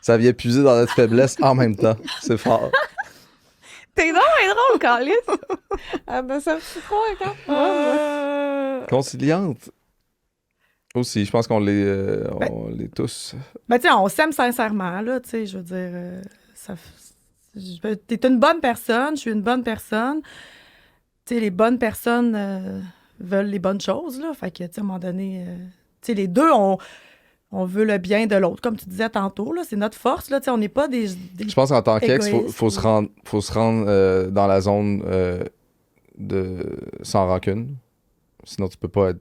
Ça vient puiser dans notre faiblesse en même temps. C'est fort. T'es drôle, Carlis. Ah ben ça me fait trop encore. Conciliante. Aussi, je pense qu'on l'est tous. Ben, tu sais, on s'aime sincèrement, là, tu sais, je veux dire, t'es une bonne personne, je suis une bonne personne. Tu sais, les bonnes personnes veulent les bonnes choses, là, fait que, tu sais, à un moment donné, tu sais, les deux, on veut le bien de l'autre, comme tu disais tantôt, là, c'est notre force, là, tu sais, on n'est pas des Je pense qu'en tant qu'ex, égoïste, faut se rendre dans la zone sans rancune. Sinon, tu peux pas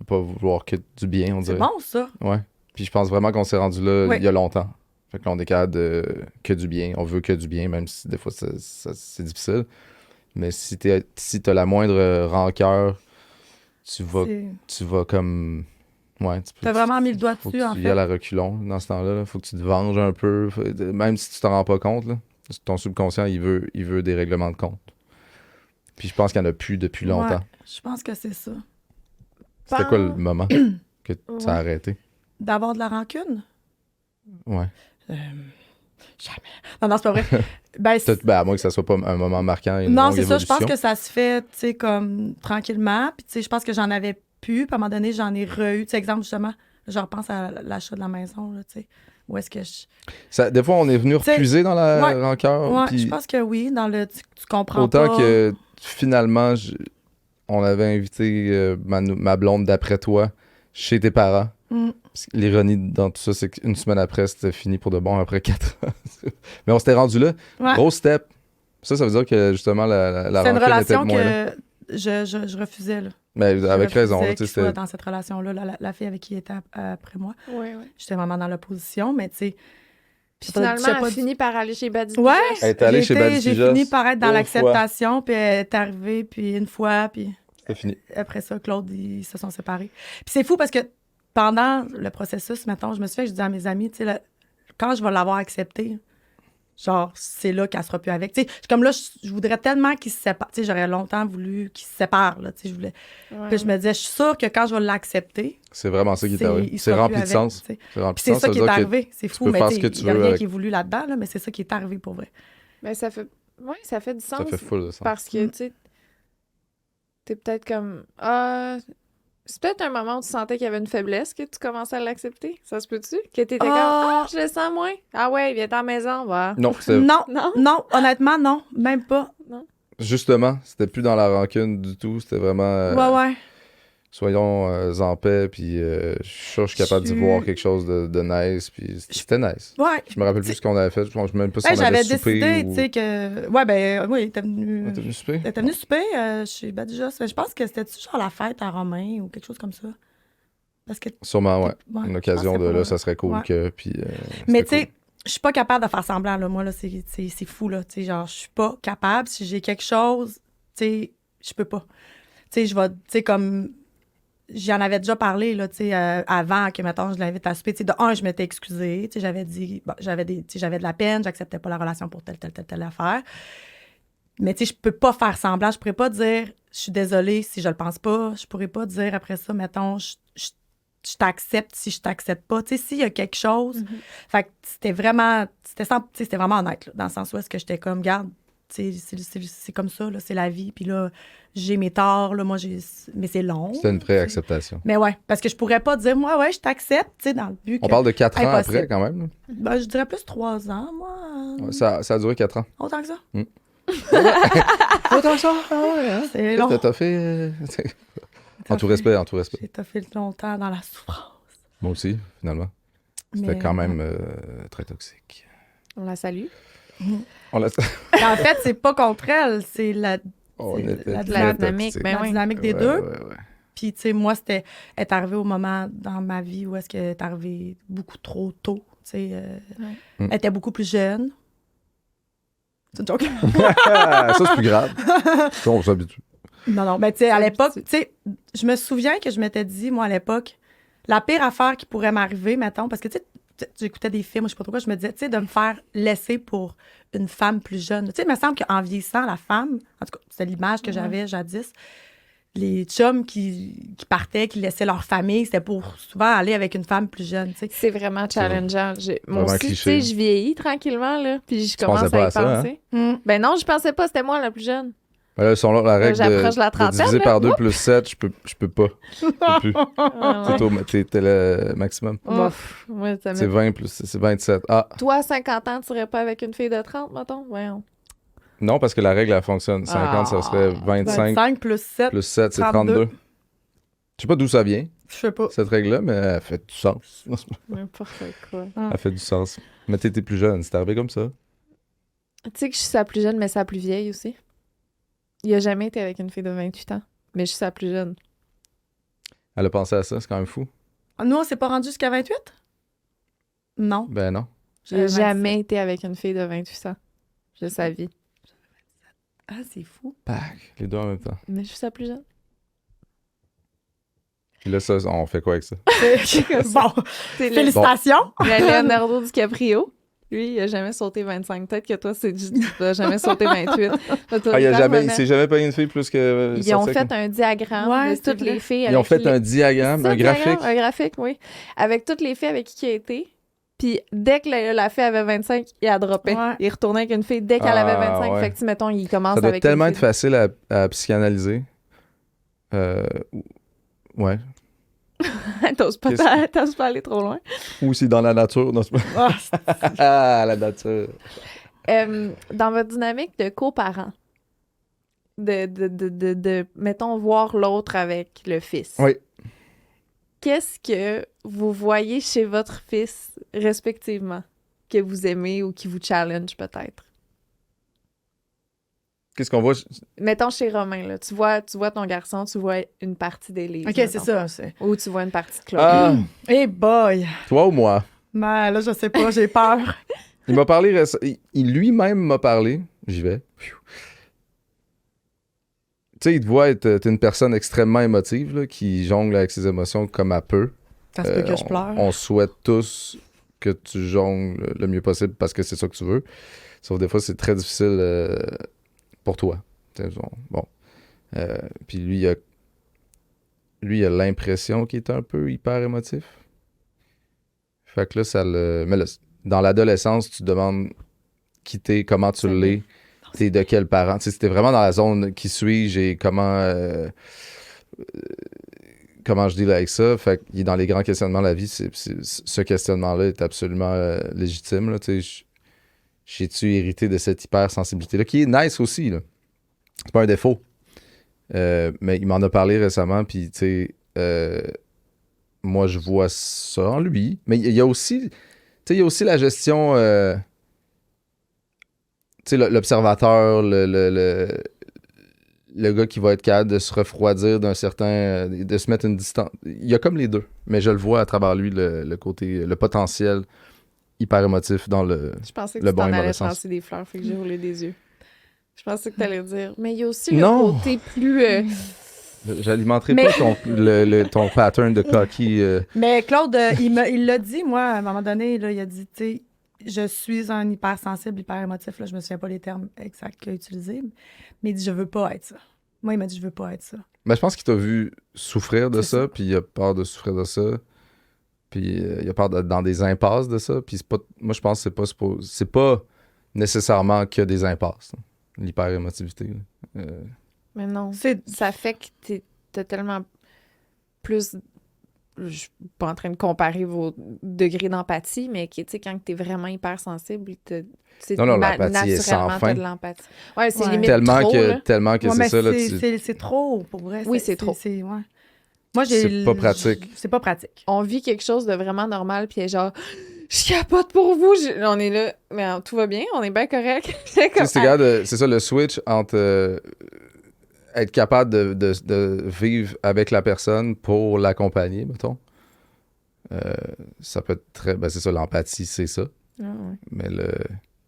vouloir que du bien, on C'est dirait. bon, ça. Ouais. Puis je pense vraiment qu'on s'est rendu là Oui. il y a longtemps. Fait que là, on est capable de que du bien. On veut que du bien, même si des fois c'est difficile. Mais si t'as la moindre rancœur, tu vas comme... Ouais, tu peux... T'as vraiment mis le doigt faut dessus, que en tu y fait. ailles à reculons dans ce temps-là. Là. Faut que tu te venges un peu. Même si tu t'en rends pas compte, là. Ton subconscient, il veut des règlements de compte. Puis je pense qu'il n'y en a plus depuis longtemps. Ouais, je pense que c'est ça. C'était quoi le moment que Ouais. ça a arrêté? D'avoir de la rancune? Ouais. Jamais. Non, c'est pas vrai. Ben, Peut-être, à moins que ça soit pas un moment marquant et une non, longue c'est ça. Je pense évolution. que ça se fait, tu sais, comme tranquillement. Puis, tu sais, je pense que j'en avais plus. Puis, à un moment donné, j'en ai re-eu. Tu sais, exemple, justement, je repense à l'achat de la maison, là, tu sais. Où est-ce que Des fois, on est venu T'sais, repuser dans la ouais, rancœur. Ouais, puis je pense que oui. Dans le... Tu comprends autant pas. que finalement, on avait invité ma blonde d'après toi chez tes parents. Mm. Parce que l'ironie dans tout ça, c'est qu'une semaine après, c'était fini pour de bon après 4 ans. Mais on s'était rendu là. Ouais. Gros step. Ça veut dire que justement, la C'est une rancune était relation moins là. que je refusais, là. Mais Je avec raison. refusais Là, qu'il c'était soit dans cette relation-là, la fille avec qui il était après moi. Oui, oui. J'étais vraiment dans l'opposition, mais tu sais... Puis Ça, finalement, tu sais elle pas a du- fini par aller chez Badi Ouais, Elle est allée chez Badi j'ai Pijos fini par être dans une l'acceptation, puis elle est arrivée, puis une fois, puis c'était fini. après ça, Claude, ils se sont séparés. Puis c'est fou parce que pendant le processus, mettons, je me suis fait, je dis à mes amis, tu sais, là, quand je vais l'avoir accepté, genre, c'est là qu'elle sera plus avec. Tu sais, comme là, je voudrais tellement qu'ils se séparent. Tu sais, j'aurais longtemps voulu qu'ils se séparent, là, tu sais, je voulais. Ouais. Puis je me disais, je suis sûre que quand je vais l'accepter, C'est vraiment ça qui est c'est- arrivé. il C'est sera rempli plus de avec, sens. tu sais. C'est rempli Puis de c'est sens. ça veut qui est dire que arrivé. C'est fou, peux mais faire tu ce sais, que tu il n'y a veux rien avec- qui est voulu là-dedans, là, mais c'est ça qui est arrivé pour vrai. Mais ça fait... Ouais, ça fait du sens. Ça fait full de sens. Parce que, tu sais, t'es peut-être comme... Ah... C'est peut-être un moment où tu sentais qu'il y avait une faiblesse que tu commençais à l'accepter. Ça se peut-tu? Que t'étais comme... Ah, je le sens moins. Ah ouais, viens à la maison, va. Non, c'était Non, Non? non, honnêtement, non, même pas. justement, c'était plus dans la rancune du tout. C'était vraiment... Ouais. Soyons en paix, puis je suis sûr que je suis capable d'y Tu- voir quelque chose de nice, puis c'était nice. Ouais. Je me rappelle plus ce qu'on avait fait, je pense même pas si Ben, on avait j'avais soupé décidé, ou... tu sais, que... Ouais, ben, oui, t'es venu... Ah, t'es venu souper? T'es venu souper chez Badijas. Je pense que c'était genre la fête à Romain ou quelque chose comme ça. Parce que... Sûrement, ouais. Ouais, Une je occasion pense de que là, pas- ça serait cool ouais. que, puis... Mais c'était tu sais, je suis pas capable de faire semblant, là. Moi, là, c'est fou, là. Tu sais, genre, je suis pas capable. Si j'ai quelque chose, tu sais, je peux pas. Tu sais, je vais... Tu sais, comme... J'en avais déjà parlé, là, tu sais, avant que, mettons, je l'invite à souper. Tu sais, de un, je m'étais excusée. Tu sais, j'avais dit... Bon, j'avais de la peine, j'acceptais pas la relation pour telle affaire. Mais tu sais, je peux pas faire semblant. Je pourrais pas dire « Je suis désolée si je le pense pas ». Je pourrais pas dire après ça, mettons, je t'accepte si je t'accepte pas. Tu sais, s'il y a quelque chose. Mhm. Fait que c'était vraiment honnête, là, dans le sens où est-ce que j'étais comme, garde, tu sais, c'est comme ça, là, c'est la vie. Puis là, j'ai mes torts, là, mais c'est long. C'était une vraie acceptation. Mais ouais, parce que je pourrais pas dire, moi, ouais, je t'accepte, tu sais, dans le but que... On parle de 4 ans Impossible. après, quand même. Là. Ben, je dirais plus 3 ans, moi. Ouais, ça a duré 4 ans. Autant que ça. Autant ça? Ah ouais, hein? C'est long. T'as fait... en tout respect, en tout respect. J'ai toffé longtemps dans la souffrance. Moi aussi, finalement. C'était Mais, quand même très toxique. On la salue. On l'a... En fait, c'est pas contre elle, c'est la On C'est était la très dynamique, toxiques. ben la oui. dynamique des Ouais, deux. ouais. Puis, tu sais, moi, elle est arrivée au moment dans ma vie où est-ce qu'elle est arrivée beaucoup trop tôt. Tu sais, elle était beaucoup plus jeune. C'est une joke. Ça, c'est plus grave. Ça, on s'habitue. Non, mais tu sais, à l'époque, tu sais, je me souviens que je m'étais dit, moi, à l'époque, la pire affaire qui pourrait m'arriver, mettons, parce que, tu sais, j'écoutais des films, je sais pas trop quoi, je me disais, tu sais, de me faire laisser pour une femme plus jeune. Tu sais, il me semble qu'en vieillissant, la femme, en tout cas, c'était l'image que j'avais jadis, les chums qui partaient, qui laissaient leur famille, c'était pour souvent aller avec une femme plus jeune, tu sais. C'est vraiment challengeant. Moi Vraiment aussi, tu cliché. sais, je vieillis tranquillement, là, puis je Tu commence pensais pas à y à ça, penser. Ben non, je pensais pas, c'était moi la plus jeune. Ben là, selon la règle J'approche la de trentaine, diviser là. par 2 plus 7, je peux pas. Je peux plus. Ah, ouais. T'es le maximum. Bof, moi, ça C'est me... 20 plus, c'est 27. Ah, Toi, à 50 ans, tu serais pas avec une fille de 30, mettons? Voyons. non, parce que la règle, elle fonctionne. 50, ça serait 25 25 plus 7, plus 7, c'est 32. 32. Je sais pas d'où ça vient, je sais pas. cette règle-là, mais elle fait du sens. N'importe quoi. Elle fait du sens. Mais t'étais plus jeune, c'est arrivé comme ça. Tu sais que je suis sa plus jeune, mais sa plus vieille aussi. Il a jamais été avec une fille de 28 ans, mais je suis sa plus jeune. Elle a pensé à ça, c'est quand même fou. Nous, on s'est pas rendu jusqu'à 28? Non. Ben non. J'ai jamais été avec une fille de 28 ans de sa vie. Ah, c'est fou. Pac, les deux en même temps. Mais je suis sa plus jeune. Puis là, ça, on fait quoi avec ça? Bon, C'est le... félicitations. le Leonardo DiCaprio. Lui, il a jamais sauté 25. Peut-être que toi, tu n'as jamais sauté 28. Ah, il s'est jamais payé une fille plus que... Ils ont fait un diagramme Ouais, de toutes c'est vrai. les filles. Ils ont avec fait les- un diagramme, C'est ça, un graphique. Un graphique, oui. Avec toutes les filles avec qui il a été. Puis dès que la fille avait 25, il a droppé. Ouais. Il retournait avec une fille dès qu'elle avait 25. ouais. Fait que, tu mettons, il commence Ça doit avec tellement une être fille. facile à psychanalyser. Ouais. T'oses pas, Qu'est-ce t'oses pas aller trop loin. Ou c'est dans la nature. Non, c'est pas... Ah, la nature. Dans votre dynamique de coparents, mettons, voir l'autre avec le fils. Oui. Qu'est-ce que vous voyez chez votre fils, respectivement, que vous aimez ou qui vous challenge peut-être? Qu'est-ce qu'on voit? Mettons chez Romain, là, tu vois ton garçon, tu vois une partie d'Élise. OK, mettons. c'est ça. Ou tu vois une partie de Claude. Ah, Hey boy! toi ou moi? Mais là, je sais pas, j'ai peur. Il m'a parlé il lui-même m'a parlé. J'y vais. Pfiou. Tu sais, il te voit être une personne extrêmement émotive, là, qui jongle avec ses émotions comme elle peut. Ça se peut que je pleure. On souhaite tous que tu jongles le mieux possible parce que c'est ça que tu veux. Sauf des fois, c'est très difficile pour toi. T'sais, bon. Puis lui, il a l'impression qu'il est un peu hyper émotif. Fait que là, ça le... Mais là, dans l'adolescence, tu te demandes qui t'es, comment tu l'es, t'es de quel parent. Tu sais, c'était vraiment dans la zone qui suis-je et comment je deal avec ça. Fait qu'il est dans les grands questionnements de la vie. Ce questionnement-là est absolument légitime. Là, tu sais, j'ai-tu hérité de cette hypersensibilité-là, qui est nice aussi, là. C'est pas un défaut. Mais il m'en a parlé récemment, puis tu sais, moi, je vois ça en lui. Mais il y a aussi, tu sais, il y a aussi la gestion, tu sais, l'observateur, le gars qui va être capable de se refroidir d'un certain, de se mettre une distance. Il y a comme les deux, mais je le vois à travers lui, le côté, le potentiel hyper émotif dans le... Je pensais que le tu bon et t'en mauvais allais sens. lancer des fleurs, fait que j'ai roulé des yeux. Je pensais que t'allais dire. Mais il y a aussi le Non. côté plus... J'alimenterai Mais- pas ton pattern de cocky. Mais Claude, il l'a dit, moi, à un moment donné, là, il a dit, tu sais, je suis un hypersensible, hyper émotif, là, je me souviens pas les termes exacts qu'il a utilisés, mais il dit, je veux pas être ça. Moi, il m'a dit, je veux pas être ça. Mais je pense qu'il t'a vu souffrir de C'est ça, ça. puis il a peur de souffrir de ça. Puis il a peur d'être dans des impasses de ça. Puis moi, je pense que c'est pas nécessairement que des impasses, hein, l'hyper-émotivité. Mais non. C'est Ça fait que t'as tellement plus... Je suis pas en train de comparer vos degrés d'empathie, mais tu sais, quand t'es vraiment hypersensible, Non, l'empathie est sans naturellement, fin. t'as de l'empathie. Ouais, c'est Ouais. limite Tellement trop, là. que Ouais, c'est mais ça. Là, c'est trop, pour vrai. Oui, c'est trop. Ouais. Moi, C'est pas pratique. C'est pas pratique. On vit quelque chose de vraiment normal, puis genre, je capote pour vous. On est là, mais tout va bien, on est bien correct. C'est ça le switch entre être capable de vivre avec la personne pour l'accompagner, mettons. Ça peut être très... Ben c'est ça, l'empathie, c'est ça. Ah, ouais. Mais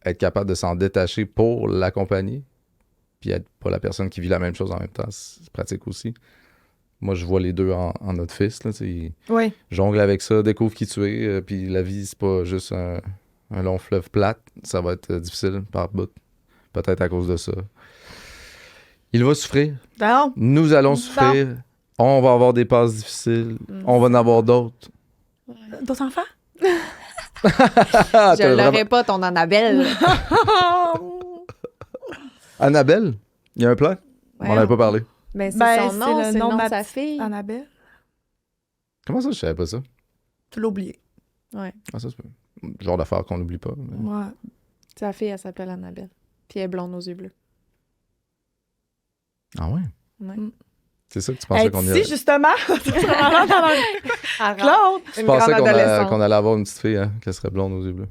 être capable de s'en détacher pour l'accompagner, puis être pas la personne qui vit la même chose en même temps, c'est pratique aussi. Moi, je vois les deux en notre fils. Là, il Oui. jongle avec ça, découvre qui tu es, puis la vie, c'est pas juste un long fleuve plate. Ça va être difficile par bout. Peut-être à cause de ça. Il va souffrir. Non. Nous allons souffrir. On va avoir des passes difficiles. On va en avoir d'autres. D'autres enfants? Je l'aurais pas, ton Annabelle. Annabelle? Il y a un plan? On n'en avait pas parlé. Ben, c'est Ben, son nom, c'est le nom de ma sa petite fille. Annabelle. Comment ça, je savais pas ça? Tu l'as oublié. Ouais. Ah, ça, c'est genre d'affaire qu'on n'oublie pas. Mais... Ouais. Sa fille, elle s'appelle Annabelle. Puis elle est blonde aux yeux bleus. Ah ouais? Ouais. C'est ça que tu pensais qu'on Si, irait... justement. Claude. Tu pensais qu'on allait avoir une petite fille, hein, qui serait blonde aux yeux bleus?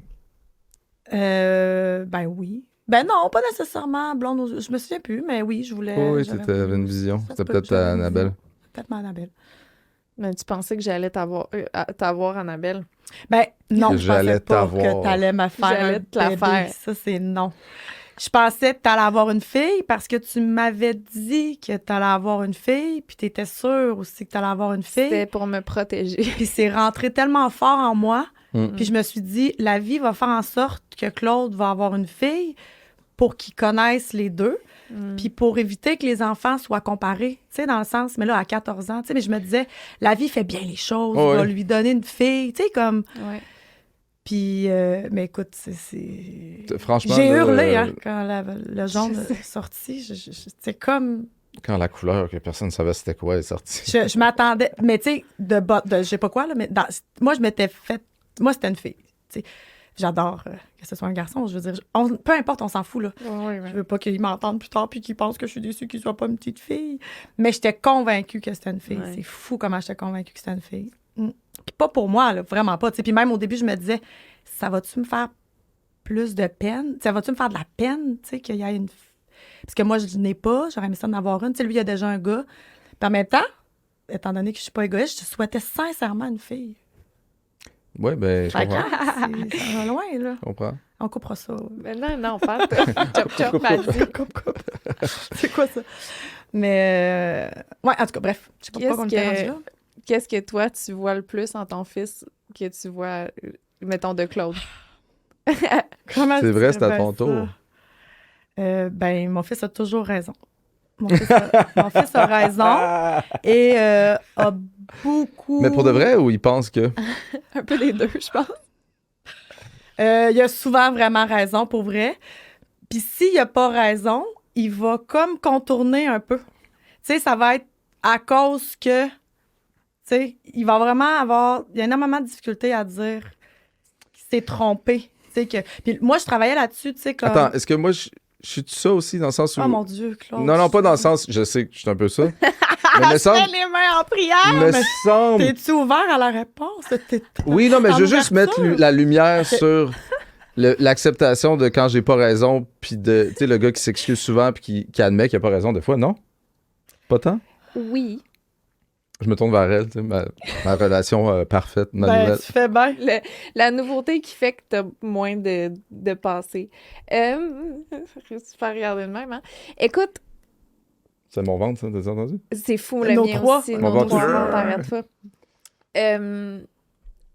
Ben oui. Ben non, pas nécessairement blonde aux yeux. Je me souviens plus, mais oui, je voulais. Oui, j'avais tu avais une vision. Ça se C'était peut peut-être que j'avais une Annabelle. vision. Peut-être ma Annabelle. Mais tu pensais que j'allais t'avoir, Annabelle? Ben non, Que je j'allais pensais pas t'avoir. que t'allais me faire J'allais un te la bébé. faire. Ça, c'est non. Je pensais que t'allais avoir une fille parce que tu m'avais dit que t'allais avoir une fille, puis t'étais sûre aussi que t'allais avoir une fille. C'était pour me protéger. Puis c'est rentré tellement fort en moi. Mm. Puis je me suis dit, la vie va faire en sorte que Claude va avoir une fille pour qu'il connaisse les deux. Puis pour éviter que les enfants soient comparés, tu sais, dans le sens, mais là, à 14 ans, tu sais, mais je me disais, la vie fait bien les choses, Oh, va ouais. lui donner une fille, tu sais, comme... Ouais. Puis, mais écoute, c'est... Franchement, J'ai là, hurlé, hein, quand le jaune Je est sorti. C'est comme... Quand la couleur que personne ne savait c'était quoi est sortie. Je m'attendais, mais tu sais, de je sais pas quoi, là, mais moi, je m'étais fait... Moi, c'était une fille, tu sais. J'adore que ce soit un garçon, je veux dire. Peu importe, on s'en fout, là. Ouais, Je veux pas qu'il m'entende plus tard puis qu'il pense que je suis déçue qu'il soit pas une petite fille. Mais j'étais convaincue que c'était une fille. Ouais. C'est fou comment j'étais convaincue que c'était une fille. Puis pas pour moi, là, vraiment pas. T'sais. Puis même au début, je me disais, ça va-tu me faire plus de peine? Ça va-tu me faire de la peine, tu sais, qu'il y ait une... Parce que moi, je n'ai pas, j'aurais aimé ça d'en avoir une. Tu sais, lui, il y a déjà un gars. Puis en même temps, étant donné que je suis pas égoïste, je souhaitais sincèrement une fille. Oui, ben, je Fait que, comprends. ça va loin, là. Je comprends. On coupera ça. Mais non, parle. Chop, chop, vas-y. Coupe. C'est quoi ça? Mais, ouais, en tout cas, bref. Je sais pas pourquoi on était rendu là. Qu'est-ce que toi, tu vois le plus en ton fils que tu vois, mettons, de Claude? Comment C'est je vrai, dirais c'est à bien ton ça? tour. Ben, mon fils a toujours raison. Mon fils a raison et a beaucoup... Mais pour de vrai, ou il pense que... Un peu des deux, je pense. Il a souvent vraiment raison, pour vrai. Puis s'il a pas raison, il va comme contourner un peu. Tu sais, ça va être à cause que... Tu sais, il va vraiment avoir... Il y a énormément de difficultés à dire qu'il s'est trompé. Tu sais, que... Puis moi, je travaillais là-dessus, tu sais, comme... Attends, est-ce que moi, je suis ça aussi dans le sens où... Oh mon Dieu, Claude. Non, pas dans le sens... Je sais que je suis un peu ça. Mais me semble... Fais les mains en prière! Me mais semble... T'es-tu ouvert à la réponse? Oui, non, mais je veux juste ouverture. mettre la lumière sur l'acceptation de quand j'ai pas raison, puis de, tu sais, le gars qui s'excuse souvent puis qui admet qu'il a pas raison des fois, non? Pas tant? Oui. Je me tourne vers elle, tu sais, ma relation parfaite, ma Ben, nouvelle. tu fais bien. La nouveauté qui fait que t'as moins de passé. Je vais faire regarder de même, hein? Écoute, C'est mon ventre, ça, t'as entendu? c'est fou, le Nos mien trois. aussi. Mon Nos ventre trois, aussi. on t'arrête pas.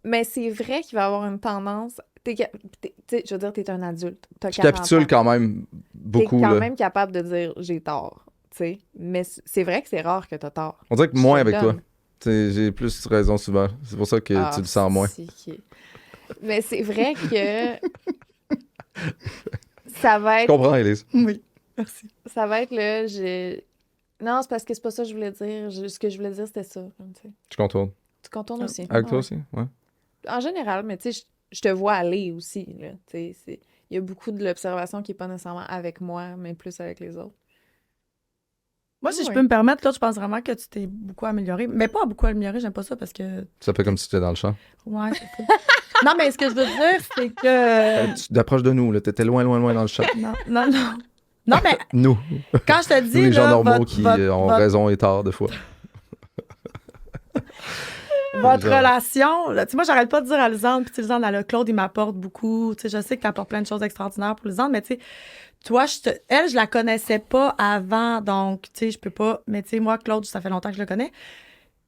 Mais c'est vrai qu'il va avoir une tendance... Tu sais, je veux dire, t'es un adulte. T'as Je 40 capitule ans. quand même beaucoup, T'es quand là. même capable de dire « j'ai tort », tu sais. Mais c'est vrai que c'est rare que t'as tort. On dirait que Je moins te avec le toi. donne. J'ai plus raison souvent. C'est pour ça que tu le sens moins. Mais c'est vrai que ça va Je être... comprends, Élise. Oui, merci. Ça va être Non, c'est parce que c'est pas ça que je voulais dire. Ce que je voulais dire, c'était ça. Tu sais. Je contourne. Tu contournes aussi. Avec toi Ouais. aussi? Ouais. En général, mais tu sais, je te vois aller aussi. Là, tu sais, il y a beaucoup de l'observation qui est pas nécessairement avec moi, mais plus avec les autres. Moi, si je Ouais. peux me permettre, là, je pense vraiment que tu t'es beaucoup amélioré. Mais pas beaucoup amélioré, j'aime pas ça parce que. Ça fait comme si tu étais dans le champ. Ouais, c'est ça. Non, mais ce que je veux dire, c'est que. Tu t'approches de nous, là. T'étais loin, loin, loin dans le champ. Non. Non, mais Nous. quand je te dis. Nous, les gens là, normaux qui ont raison et tort, des fois. Votre Genre. relation, là, tu sais, moi, j'arrête pas de dire à Lisande, puis tu sais, Lisande, elle a Claude, il m'apporte beaucoup. Tu sais, je sais que tu apportes plein de choses extraordinaires pour Lisande, mais tu sais, toi, elle, je la connaissais pas avant, donc, tu sais, je peux pas. Mais tu sais, moi, Claude, ça fait longtemps que je le connais.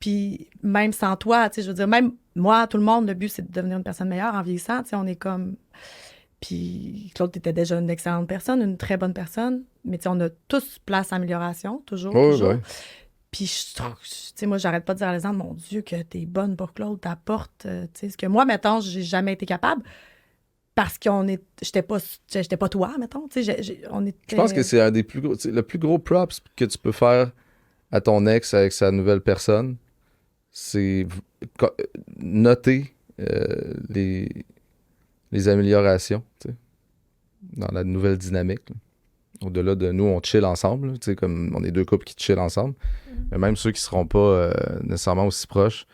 Puis même sans toi, tu sais, je veux dire, même moi, tout le monde, le but, c'est de devenir une personne meilleure en vieillissant. Tu sais, on est comme. Puis Claude, t'étais déjà une excellente personne, une très bonne personne, mais tu sais, on a tous place à amélioration, toujours. Oui, toujours. oui. Puis, tu sais, moi, j'arrête pas de dire à Lisande, mon Dieu, que t'es bonne pour Claude, t'apportes, tu sais, ce que moi, mettons, j'ai jamais été capable parce qu'on est, j'étais pas toi, mettons, tu sais, on était... Je pense que c'est un des plus gros, le plus gros props que tu peux faire à ton ex avec sa nouvelle personne, c'est noter les améliorations, tu sais, dans la nouvelle dynamique, là. Au-delà de nous, on chill ensemble, là, tu sais, comme on est deux couples qui chill ensemble. Mais même ceux qui seront pas nécessairement aussi proches,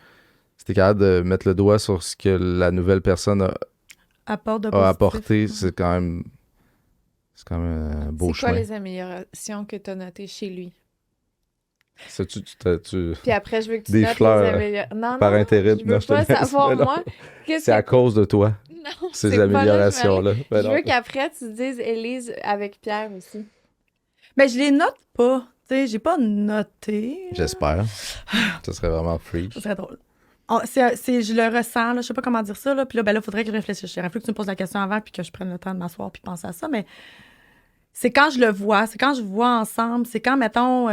si t'es capable de mettre le doigt sur ce que la nouvelle personne Apport de a positif. apporté, c'est quand même un beau C'est quoi chemin. les améliorations que tu as notées chez lui? Ça, tu Puis après, je veux que tu Des notes fleurs, les améliorations. Non, par non, intérim. je Non, veux je te pas laisse, savoir, mais non. moi. Qu'est-ce C'est à que... cause de toi, Non, ces c'est pas là que je vais aller. améliorations-là. Ben Je non. veux qu'après, tu dises Élise avec Pierre aussi. Mais je les note pas, tu sais, j'ai pas noté. J'espère. Ça serait vraiment free. Ça serait drôle. Je le ressens, là, je sais pas comment dire ça, là, puis là, il faudrait que je réfléchisse. J'aurais fallu que tu me poses la question avant, puis que je prenne le temps de m'asseoir puis penser à ça, mais c'est quand je le vois, c'est quand je vois ensemble, c'est quand, mettons,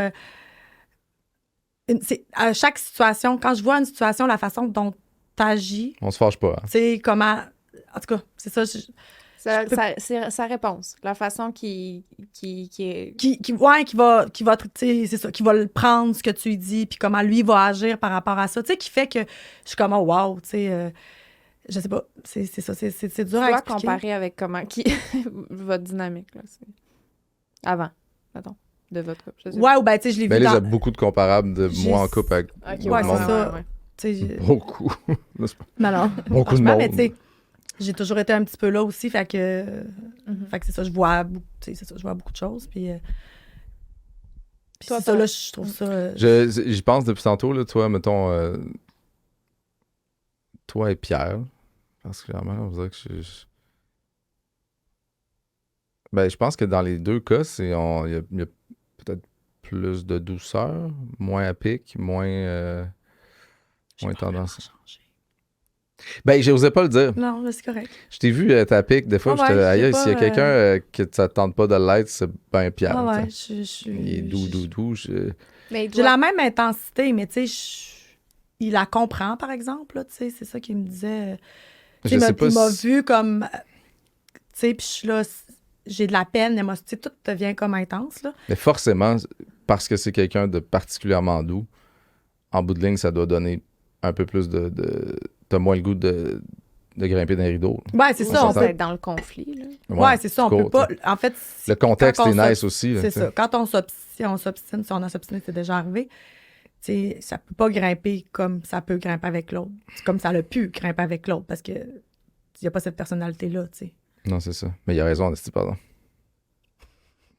c'est à chaque situation, quand je vois une situation, la façon dont t'agis, On se fâche pas. Hein. tu sais, comment... En tout cas, c'est ça. C'est sa réponse. La façon qui est... Qui va, tu sais, c'est ça, qui va le prendre, ce que tu lui dis, puis comment lui va agir par rapport à ça, tu sais, qui fait que je suis comme, oh, wow, tu sais, je sais pas, c'est ça, c'est dur Tu à dois expliquer. comparer avec comment... votre dynamique, là. Avant, mettons, de votre couple. Je sais Ouais, ou ben, tu sais, je l'ai Mais vu Liz dans... a beaucoup de comparables de moi en couple avec pas. Ok, d'autres Ouais, mondes. c'est ça. Tu sais, Beaucoup. non. Beaucoup de Franchement, monde. mais tu sais, j'ai toujours été un petit peu là aussi, fait que c'est ça, je vois, tu sais, c'est ça, je vois beaucoup de choses, puis Toi, c'est ça, là, je trouve ça... J'y pense depuis tantôt, là, toi, mettons, toi et Pierre, particulièrement, on dirait que ben, je pense que dans les deux cas, il y a peut-être plus de douceur, moins à pic, moins tendance. Ben, j'osais pas le dire. Non, là, c'est correct. Je t'ai vu être à pic des fois, Ah puis j'étais ouais, aïe, j'ai s'il y a pas, quelqu'un que ça te tente pas de l'être, c'est ben Pierre. Ah ouais, tu sais. Il est doux. Mais il J'ai doit- la même intensité, mais tu sais, il la comprend, par exemple, là, tu sais, c'est ça qu'il me disait. Tu sais, Je sais pas il m'a si- vu comme, tu sais, puis je suis là, j'ai de la peine, tu sais, tout devient comme intense, là. Mais forcément, parce que c'est quelqu'un de particulièrement doux, en bout de ligne, ça doit donner un peu plus t'as moins le goût de grimper dans les rideaux. Ouais, c'est Ou ça, on s'entend. peut... être dans le conflit, là. Ouais, c'est ça, on du peut coup, pas... t'sais. En fait... Le contexte quand est on nice aussi. là, C'est t'sais. ça. Quand on s'obstine, si on a s'obstiné, c'est déjà arrivé, tu sais, ça peut pas grimper comme ça peut grimper avec l'autre. C'est comme ça l'a pu grimper avec l'autre, parce que il y a pas cette personnalité-là, tu sais. Non, c'est ça. Mais il a raison, Esti, pardon.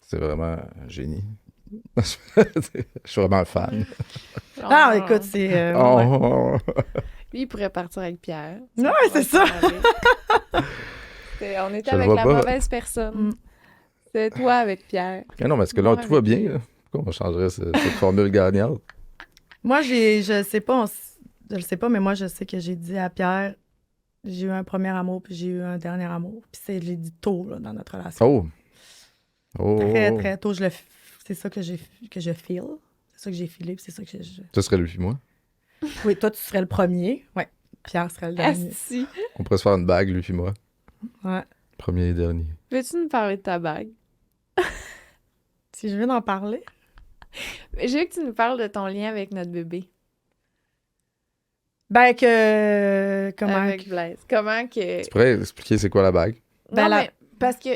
C'est vraiment un génie. Je suis vraiment un fan. Ah, écoute, c'est... ouais. Oh. Lui, il pourrait partir avec Pierre. Ouais, c'est ça. On était Je le avec vois la pas. mauvaise personne. C'est toi avec Pierre. Ah non, mais est-ce que là, Moi, tout va avec bien? lui. Là? Pourquoi on changerait cette formule gagnante? Moi, je sais pas, je le sais pas, mais moi, je sais que j'ai dit à Pierre, j'ai eu un premier amour, puis j'ai eu un dernier amour. Puis je l'ai dit tôt, là, dans notre relation. Oh! Très, très tôt, c'est ça que je feel. C'est ça que j'ai filé, puis c'est ça que je... Ce serait lui, moi. Oui, toi, tu serais le premier. Ouais. Pierre serait le dernier. Asti. On pourrait se faire une bague, lui puis moi. Ouais. Premier et dernier. Veux-tu nous parler de ta bague? Si je viens d'en parler. Je veux que tu nous parles de ton lien avec notre bébé. Ben comment... Avec Blaise. Comment que... Tu pourrais expliquer c'est quoi la bague? Ben, non, la- mais parce que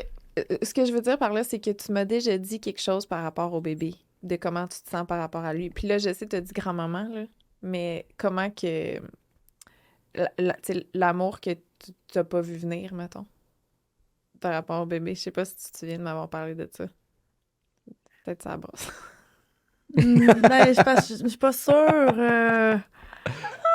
ce que je veux dire par là, c'est que tu m'as déjà dit quelque chose par rapport au bébé, de comment tu te sens par rapport à lui. Puis là, je sais, tu as dit grand-maman, là, mais comment que... tu sais, l'amour que tu n'as pas vu venir, mettons, par rapport au bébé. Je sais pas si tu te souviens de m'avoir parlé de ça. Peut-être ça brosse. Ben, je suis pas sûre.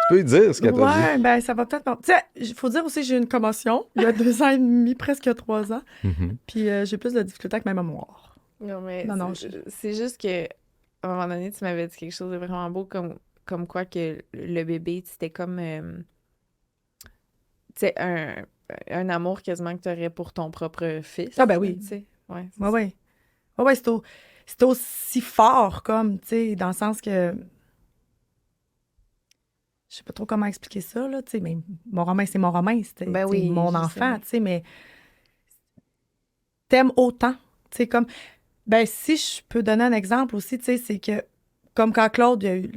Tu peux lui dire ce qu'elle t'a dit. Ouais, ben ça va peut-être... Tu sais, il faut dire aussi que j'ai eu une commotion il y a 2 ans et demi, presque 3 ans. Mhm. Puis j'ai plus de difficulté avec ma mémoire. Non, mais Non, c'est juste que à un moment donné, tu m'avais dit quelque chose de vraiment beau, comme quoi que le bébé, c'était comme... tu sais, un amour quasiment que tu aurais pour ton propre fils. Ah ben oui. Tu sais, ouais. Ouais, ouais. Ouais, ouais, c'est aussi fort comme, tu sais, dans le sens que... Je sais pas trop comment expliquer ça, là, tu sais, mais mon Romain, c'est mon Romain, c'était Ben tu sais, oui, mon je enfant, sais. tu sais, mais t'aimes autant, tu sais, comme... Ben, si je peux donner un exemple aussi, tu sais, c'est que, comme quand Claude, il y a eu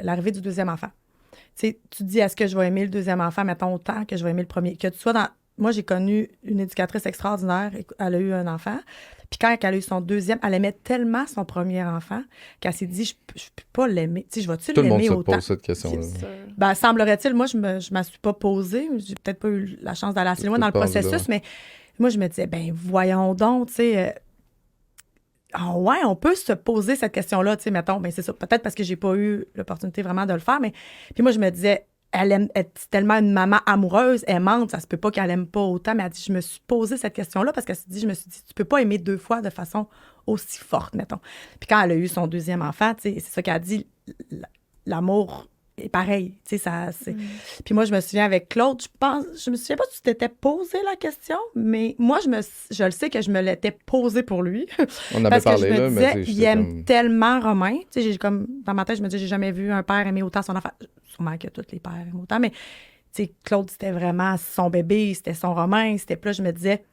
l'arrivée du deuxième enfant, tu sais, tu te dis, est-ce que je vais aimer le deuxième enfant, mettons, autant que je vais aimer le premier? Que tu sois dans... Moi, j'ai connu une éducatrice extraordinaire, elle a eu un enfant, puis quand elle a eu son deuxième, elle aimait tellement son premier enfant qu'elle s'est dit, je peux pas l'aimer, tu sais, je vais-tu Tout le monde l'aimer se autant? pose cette question-là. C'est sûr. Ben, semblerait-il, moi, je m'en suis pas posée. J'ai peut-être pas eu la chance d'aller assez loin dans le peut-être pas envie, processus, mais moi, je me disais, ben, voyons donc, tu sais. Ah ouais, on peut se poser cette question-là, tu sais, mettons, ben c'est ça, peut-être parce que j'ai pas eu l'opportunité vraiment de le faire, mais puis moi, je me disais, c'est tellement une maman amoureuse, aimante, ça se peut pas qu'elle aime pas autant, mais elle dit, je me suis posé cette question-là parce je me suis dit, tu peux pas aimer 2 fois de façon aussi forte, mettons. Puis quand elle a eu son deuxième enfant, tu sais, c'est ça qu'elle a dit, l'amour est pareil, tu sais, ça, c'est... Puis moi, je me souviens avec Claude, je me souviens pas si tu t'étais posé la question, mais moi, je le sais que je me l'étais posée pour lui. On avait Parce que parlé je me là, disais, mais tu sais, il j'étais aime comme... tellement Romain. Tu sais, j'ai comme, dans ma tête, je me dis, j'ai jamais vu un père aimer autant son enfant. Sûrement que tous les pères aiment autant, mais tu sais, Claude, c'était vraiment son bébé, c'était son Romain, c'était... Puis là, je me disais,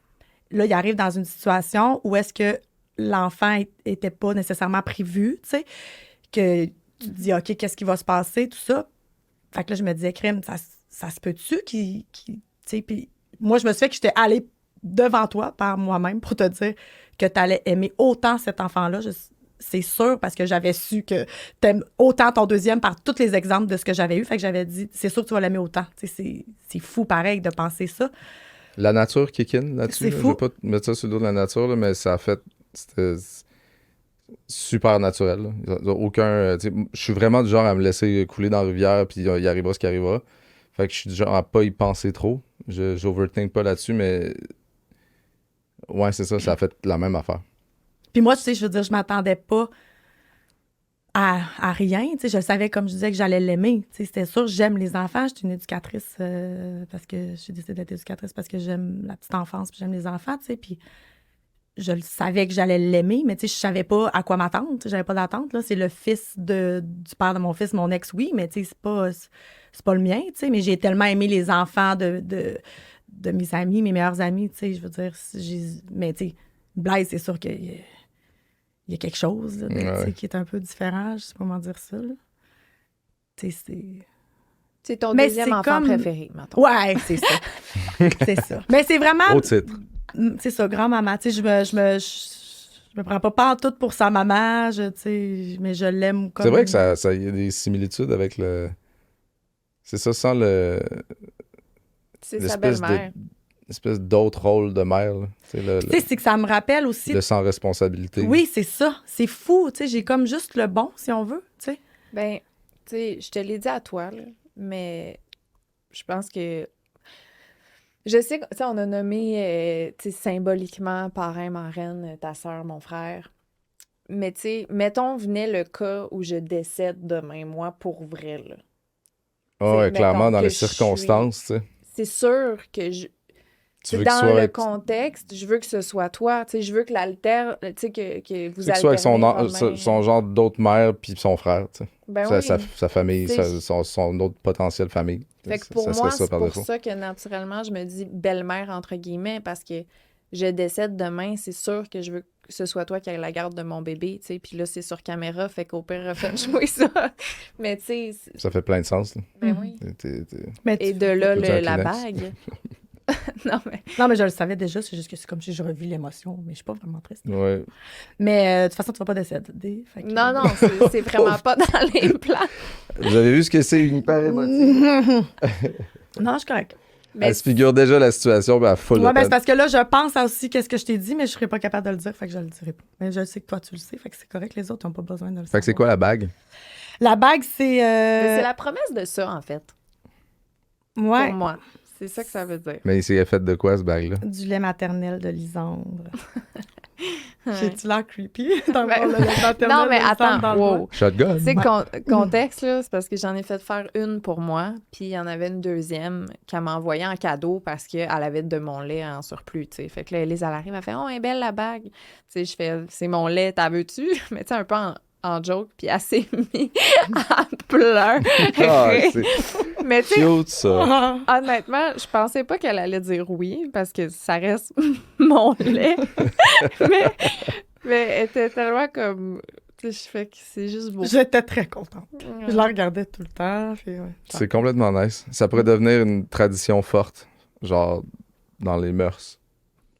là, il arrive dans une situation où est-ce que l'enfant était pas nécessairement prévu, tu sais, que tu te dis, OK, qu'est-ce qui va se passer, tout ça. Fait que là, je me disais, crime, ça se peut-tu tu sais, puis moi, je me suis fait que j'étais allée devant toi par moi-même pour te dire que tu allais aimer autant cet enfant-là. C'est sûr, parce que j'avais su que t'aimes autant ton deuxième par tous les exemples de ce que j'avais eu. Fait que j'avais dit, c'est sûr que tu vas l'aimer autant. Tu sais, c'est fou, pareil, de penser ça. La nature kick in là-dessus. C'est là. fou. Je veux pas te mettre ça sur le dos de la nature, là, mais ça a fait... C'était super naturel. Là. Il y a aucun... tu sais, je suis vraiment du genre à me laisser couler dans la rivière, puis il arrivera ce qui arrivera. Fait que je suis du genre à pas y penser trop. J'overthink pas là-dessus, mais... Ouais, c'est ça, ça a fait la même affaire. Puis moi, tu sais, je veux dire, je m'attendais pas à rien. Tu sais, je savais, comme je disais, que j'allais l'aimer. Tu sais, c'était sûr, j'aime les enfants. Je suis une éducatrice parce que j'ai décidé d'être éducatrice parce que j'aime la petite enfance puis j'aime les enfants, tu sais. Puis je le savais que j'allais l'aimer, mais tu sais, je savais pas à quoi m'attendre. Tu sais, j'avais pas d'attente, là. C'est le fils du père de mon fils, mon ex, oui, mais tu sais, c'est pas le mien, tu sais. Mais j'ai tellement aimé les enfants de mes amis, mes meilleurs amis, tu sais. Je veux dire, mais tu sais, Blaise, c'est sûr qu'il y a quelque chose là, tu sais, qui est un peu différent. Je sais pas comment dire ça, là. Tu sais, c'est... C'est ton Mais deuxième c'est enfant comme- préféré, mettons. Ouais, c'est ça. C'est ça. Mais c'est vraiment... Au titre. C'est ça, grand-maman. Tu sais, je me prends pas en tout pour sa maman, tu sais, mais je l'aime comme... C'est vrai que ça y a des similitudes avec le... C'est ça, sans le... C'est sa l'espèce belle-mère. espèce d'autre rôle de mère. Là. Tu sais, Tu sais, c'est que ça me rappelle aussi... le sans responsabilité. Oui, c'est ça. C'est fou, tu sais, j'ai comme juste le bon, si on veut, tu sais. Ben, tu sais, je te l'ai dit à toi, là, mais je pense que... Je sais que, tu sais, on a nommé, tu sais, symboliquement parrain, marraine, ta sœur, mon frère. Mais, tu sais, mettons, venait le cas où je décède demain, moi, pour vrai, là. Ah ouais, mettons clairement, dans que les je suis- circonstances, tu sais. C'est sûr que je... Tu C'est veux qu'il dans soit le avec... contexte, je veux que ce soit toi. Tu sais, je veux que l'altère, tu sais, que vous Tu veux qu'il soit avec alternez son genre d'autre mère puis son frère, tu sais. Ben Sa oui. famille, C'est- son autre potentielle famille. Fait que pour Ça moi, serait ça c'est par pour défaut. ça que naturellement, je me dis belle-mère, entre guillemets, parce que je décède demain, c'est sûr que je veux que ce soit toi qui aies la garde de mon bébé, tu sais. Puis là, c'est sur caméra, fait qu'au pire, refais jouer ça. Mais tu sais, Ça fait plein de sens, là. ben oui. Mais Et tu- de là, Peux-tu un la Kleenex? bague. Non, mais... Non, mais je le savais déjà, c'est juste que c'est comme si je revis l'émotion, mais je suis pas vraiment triste. Ouais. Mais de toute façon, tu vas pas décéder. Fait que- Non, c'est vraiment pas dans les plans. Vous avez vu ce que c'est une hyper émotive? Non, je suis correcte. Mais Elle se figure déjà la situation, ben, à full Ouais, de ben c'est peine. parce que là, je pense aussi qu'est-ce que je t'ai dit, mais je serais pas capable de le dire, fait que je le dirai pas. Mais je sais que toi, tu le sais, fait que c'est correct, les autres n'ont pas besoin de le savoir. Fait que c'est quoi la bague? La bague, c'est... mais c'est la promesse de ça, en fait, Ouais, pour moi. C'est ça que ça veut dire. Mais c'est fait de quoi, ce bague-là? du lait maternel de Lisandre. J'ai-tu l'air creepy Ben, d'avoir le lait maternel non, mais de Lisandre attends, dans le wow. doigt? Shotgun? Tu sais, contexte, là, c'est parce que j'en ai fait faire une pour moi, puis il y en avait une deuxième qu'elle m'a envoyée en cadeau parce qu'elle avait de mon lait en surplus, tu sais. Fait que là, Elise, elle arrive, elle fait « Oh, elle est belle, la bague! » Tu sais, je fais « C'est mon lait, t'as veux-tu? » Mais tu sais, un peu en joke, puis elle s'est mise à pleurer. Ah, c'est Mais tu sais, cute, ça. honnêtement, je pensais pas qu'elle allait dire oui, parce que ça reste mon lait. mais elle était tellement comme... Tu sais, je fais que c'est juste beau. J'étais très contente. Je la regardais tout le temps. Puis ouais. C'est complètement nice. Ça pourrait devenir une tradition forte, genre dans les mœurs.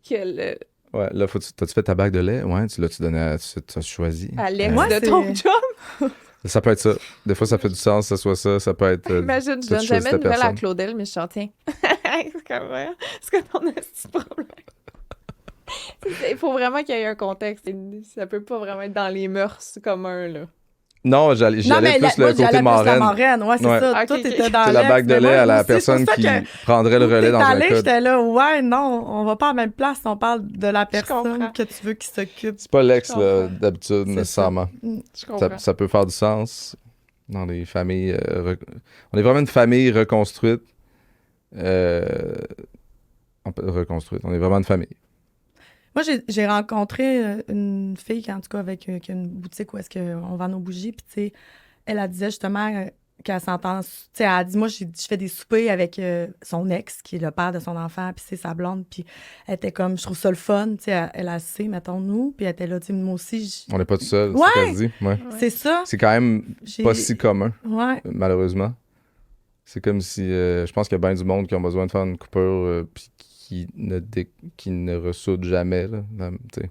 Que le... Ouais, là, t'as-tu fait ta bague de lait? Ouais, tu l'as-tu donné tu as choisi? Alex Ouais, de c'est- ton job. Ça peut être ça. Des fois, ça fait du sens, ça soit ça. Ça peut être... Imagine, je t'as donne choisi jamais ta de nouvelles à personne. Claudel, mais je t'en tiens. C'est comme ouais, c'est quoi ton petit problème? Il faut vraiment qu'il y ait un contexte. Ça peut pas vraiment être dans les mœurs communs, là. Non, j'y allais moi, plus j'y le allais côté plus la marraine. marraine. Ouais, c'est Ouais. ça. Ok, Toi, ok. t'étais dans C'est la l'ex, bague de mais lait moi à la aussi, c'est personne pour ça qui que prendrait le où relais t'es dans un allé, code. j'étais là, ouais, non, on va pas à la même place, on parle de la personne comprends. que tu veux qui s'occupe. C'est pas l'ex, Je là, comprends. d'habitude, C'est nécessairement. Je comprends. Ça peut faire du sens dans les familles. On est vraiment une famille reconstruite. Reconstruite. On est vraiment une famille. Moi, j'ai rencontré une fille, en tout cas, qui a une boutique où est-ce qu'on vend nos bougies. Puis, tu sais, elle disait justement qu'elle s'entend. Tu sais, elle a dit, moi, je fais des soupers avec son ex, qui est le père de son enfant, puis c'est sa blonde. Puis, elle était comme, je trouve ça le fun. Tu sais, elle a sait, mettons, nous. Puis, elle était là, tu sais, moi aussi. On n'est pas tout seul, Ouais! c'est ce qu'elle dit. Ouais. C'est ça. C'est quand même pas si commun, Ouais. malheureusement. C'est comme si... je pense qu'il y a bien du monde qui ont besoin de faire une coupure puis qui ne ressoude jamais. Là, tu sais.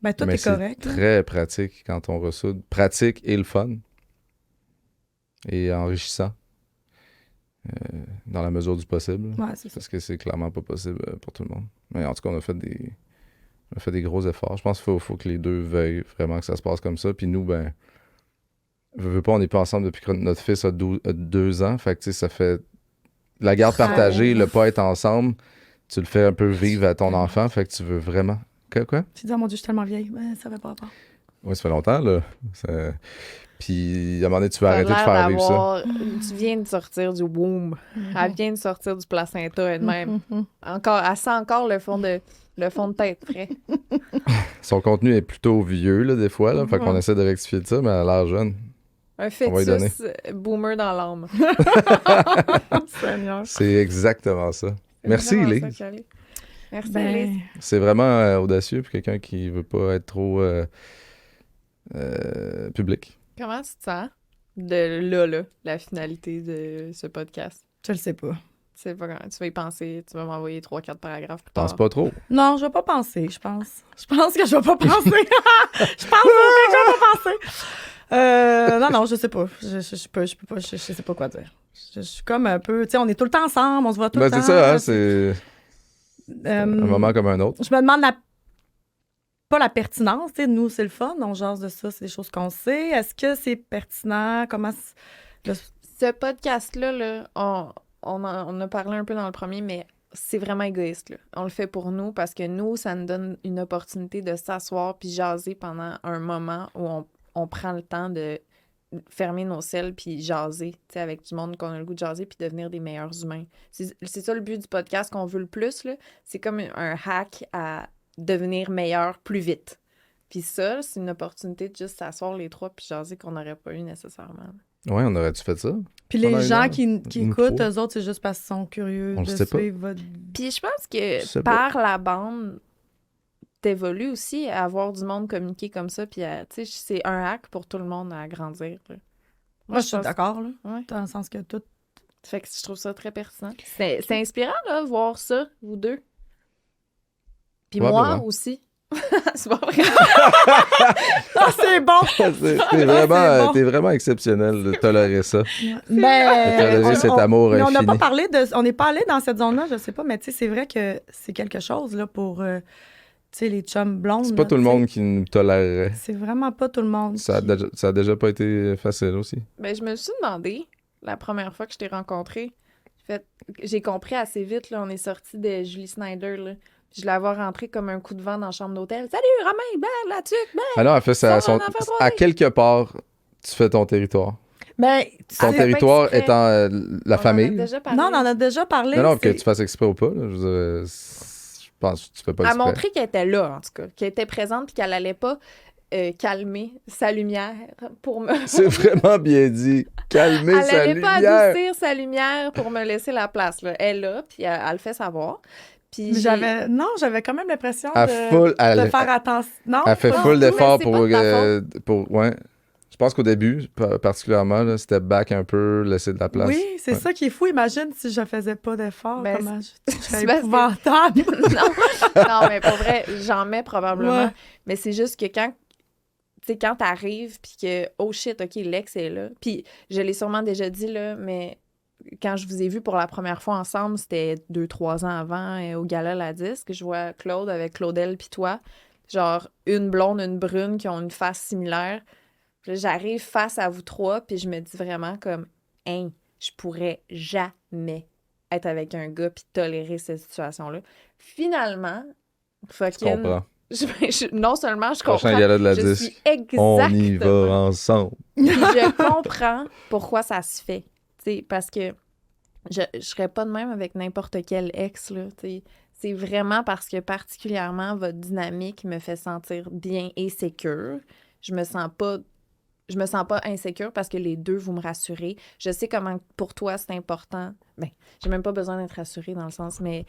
Ben, tout Mais est correct. c'est là. très pratique quand on ressoude. Pratique et le fun. Et enrichissant. Dans la mesure du possible. Ouais, c'est ça. Parce que c'est clairement pas possible pour tout le monde. Mais en tout cas, on a fait des gros efforts. Je pense qu'il faut que les deux veuillent vraiment que ça se passe comme ça. Puis nous, ben, veux pas, on n'est pas ensemble depuis que notre fils a 2 ans. Fait que, tu sais, ça fait... La garde Ah, partagée, ouais. le pas être ensemble, tu le fais un peu vivre à ton enfant. Fait que tu veux vraiment... Quoi? Tu dis, oh mon Dieu, je suis tellement vieille. Ben, ça fait pas rapport. Oui, ça fait longtemps, là. Puis, à un moment donné, tu vas Ça a arrêter de l'air faire vivre ça. d'avoir- Tu viens de sortir du womb. Elle vient de sortir du placenta elle-même. Encore, elle sent encore le fond de tête frais. Son contenu est plutôt vieux, là, des fois. Là, fait qu'on essaie de rectifier de ça, mais elle a l'air jeune. Un On va lui donner. fœtus boomer dans l'âme. Seigneur. C'est exactement ça. C'est Merci, vraiment Lise. ça qu'elle est. Merci, Ben, Lise. C'est vraiment audacieux pour quelqu'un qui veut pas être trop public. Comment tu te sens de là, la finalité de ce podcast? je le sais pas. Tu sais pas quand tu vas y penser, tu vas m'envoyer 3-4 paragraphes plus Pense tard. pas trop. Non, je vais pas penser, je pense. Je pense que je vais pas penser. Je pense que je vais pas penser. Non, je sais pas. Je peux pas, je sais pas quoi dire. Je suis comme un peu, tu sais, on est tout le temps ensemble, on se voit tout Ben, le temps. c'est ça, hein, c'est un Euh, moment comme un autre. Je me demande pas la pertinence, tu sais, nous, c'est le fun, on jase de ça, c'est des choses qu'on sait. Est-ce que c'est pertinent? Ce podcast-là, là, on a parlé un peu dans le premier, mais c'est vraiment égoïste, là. On le fait pour nous parce que nous, ça nous donne une opportunité de s'asseoir puis jaser pendant un moment où on prend le temps de fermer nos selles puis jaser, tu sais, avec du monde qu'on a le goût de jaser puis devenir des meilleurs humains. C'est ça le but du podcast qu'on veut le plus, là. C'est comme un hack à devenir meilleur plus vite. Puis ça, c'est une opportunité de juste s'asseoir les trois puis jaser qu'on n'aurait pas eu nécessairement. Ouais, on aurait-tu fait ça? Puis les Pendant gens une qui heure? écoutent, Une eux autres, c'est juste parce qu'ils sont curieux On le de sait pas. suivre votre... Puis je pense Je que sais pas. par la bande, t'évolues aussi à avoir du monde communiquer comme ça, puis tu sais, c'est un hack pour tout le monde à grandir, là. Moi, je suis pense- d'accord, là. Ouais. Dans le sens que tout... Fait que je trouve ça très pertinent. C'est inspirant, là, voir ça, vous deux. Puis moi Probablement. aussi. C'est pas vrai. Ah, c'est bon! T'es vraiment exceptionnel de tolérer ça. De Ben, tolérer cet amour mais on n'a infini. pas parlé de... On n'est pas allé dans cette zone-là, je sais pas, mais tu sais, c'est vrai que c'est quelque chose, là, pour, tu sais, les chums blondes. C'est pas là, tout le tu sais. monde qui nous tolérerait. C'est vraiment pas tout le monde. Ça a déjà pas été facile aussi. Ben, je me suis demandé, la première fois que je t'ai rencontré, j'ai compris assez vite, là, on est sorti de Julie Snyder, là. Je la vois rentrer comme un coup de vent dans la chambre d'hôtel. Salut, Romain, ben, la tuque, ben. Alors, en fait, Sors en affaire à broyée. quelque part, tu fais ton territoire. Ben, Ton Ah, fait territoire pas exprès. étant la On en a famille. déjà parlé. non, on en a déjà parlé. Non, que c'est- tu fasses exprès ou pas. Là, je veux dire, je pense que tu fais pas À exprès. montrer qu'elle était là, en tout cas. Qu'elle était présente puis qu'elle allait pas calmer sa lumière pour me... C'est vraiment bien dit. Calmer Elle sa allait pas lumière. adoucir sa lumière pour me laisser la place, là. Elle est là, puis elle le fait savoir. Puis j'ai- J'avais quand même l'impression À de faire attention. Non, Elle fait pas full du tout. d'efforts mais c'est pour, pas de ta ouais. Je pense qu'au début, particulièrement, là, step back un peu, laisser de la place. Oui, c'est Ouais. ça qui est fou. Imagine si je faisais pas d'efforts, Ben, comment je c'est serais parce que- épouvantable. non, mais pour vrai, j'en mets probablement. Ouais. Mais c'est juste que quand t'arrives, puis que, oh shit, OK, l'ex est là. Puis je l'ai sûrement déjà dit, là, mais quand je vous ai vu pour la première fois ensemble, c'était 2-3 ans avant, au Gala La Disque. Je vois Claude avec Claudel puis toi. Genre, une blonde, une brune qui ont une face similaire. Puis là, j'arrive face à vous trois, puis je me dis vraiment comme, hein, je pourrais jamais être avec un gars puis tolérer cette situation-là. Finalement, Je fucking... comprends. non seulement je Prochain comprends, gala de la je disque. suis exactement... On y va ensemble. Puis je comprends pourquoi ça se fait. T'sais, parce que je serais pas de même avec n'importe quel ex. Là, t'sais. C'est vraiment parce que particulièrement votre dynamique me fait sentir bien et sécure. Je me sens pas insécure parce que les deux, vous me rassurez. Je sais comment pour toi c'est important. Ben, j'ai même pas besoin d'être rassurée dans le sens, mais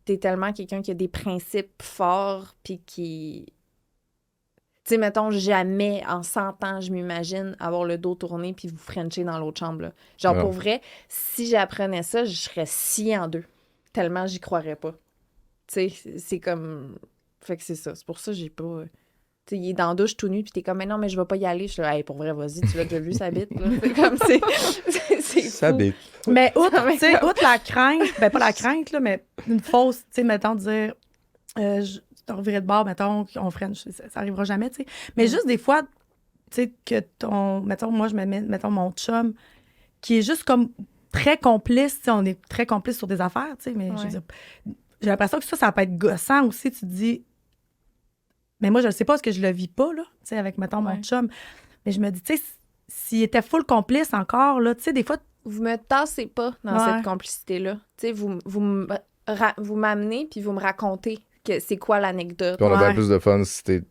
t'es tellement quelqu'un qui a des principes forts puis qui... Tu sais, mettons, jamais en 100 ans, je m'imagine avoir le dos tourné puis vous frencher dans l'autre chambre. Là. Genre, Ouais. pour vrai, si j'apprenais ça, je serais sciée en deux. Tellement j'y croirais pas. Tu sais, c'est comme... Fait que c'est ça. C'est pour ça que j'ai pas... Tu sais, il est dans la douche tout nu puis t'es comme, mais non, mais je vais pas y aller. Je suis là, hey, pour vrai, vas-y, tu l'as déjà vu, sa bite. Là. C'est comme, c'est Ça fou. bite. Mais Ça outre, tu sais, m'écoeure. outre la crainte, ben pas la crainte, là, mais une fausse, tu sais, mettons, dire, je te revirais de bord, mettons, on French, ça arrivera jamais, tu sais. Mais juste des fois, tu sais, que mettons, moi, je me mets, mettons, mon chum, qui est juste comme très complice, tu sais, on est très complice sur des affaires, tu sais, mais je veux Ouais. dire, j'ai l'impression que ça peut être gossant aussi, tu te dis, mais moi, je ne sais pas parce que je le vis pas, là, tu sais, avec, mettons, Ouais. mon chum. Mais je me dis, tu sais, s'il était full complice encore, là, tu sais, des fois, Vous me tassez pas dans Ouais. cette complicité-là. Tu sais, vous m'amenez puis vous me racontez que c'est quoi l'anecdote. Puis on a Ouais. bien plus de fun si t'es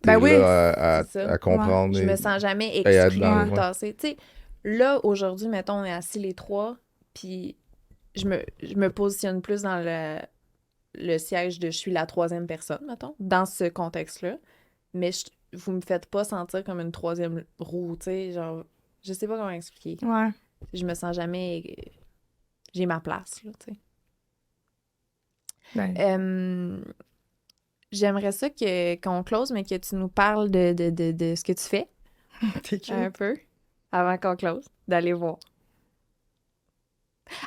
Ben oui, là c'est ça. à comprendre. Je et- me sens jamais et être exclue dans- ou ouais. tassée. Tu sais, là, aujourd'hui, mettons, on est assis les trois, puis je me positionne plus dans le siège de je suis la troisième personne, mettons, dans ce contexte-là. Mais vous me faites pas sentir comme une troisième roue, tu sais, genre, je sais pas comment expliquer. ouais. Je me sens jamais... J'ai ma place, là, tu sais. Ben, J'aimerais ça qu'on close, mais que tu nous parles de ce que tu fais, t'es cute. un peu, avant qu'on close, d'aller voir.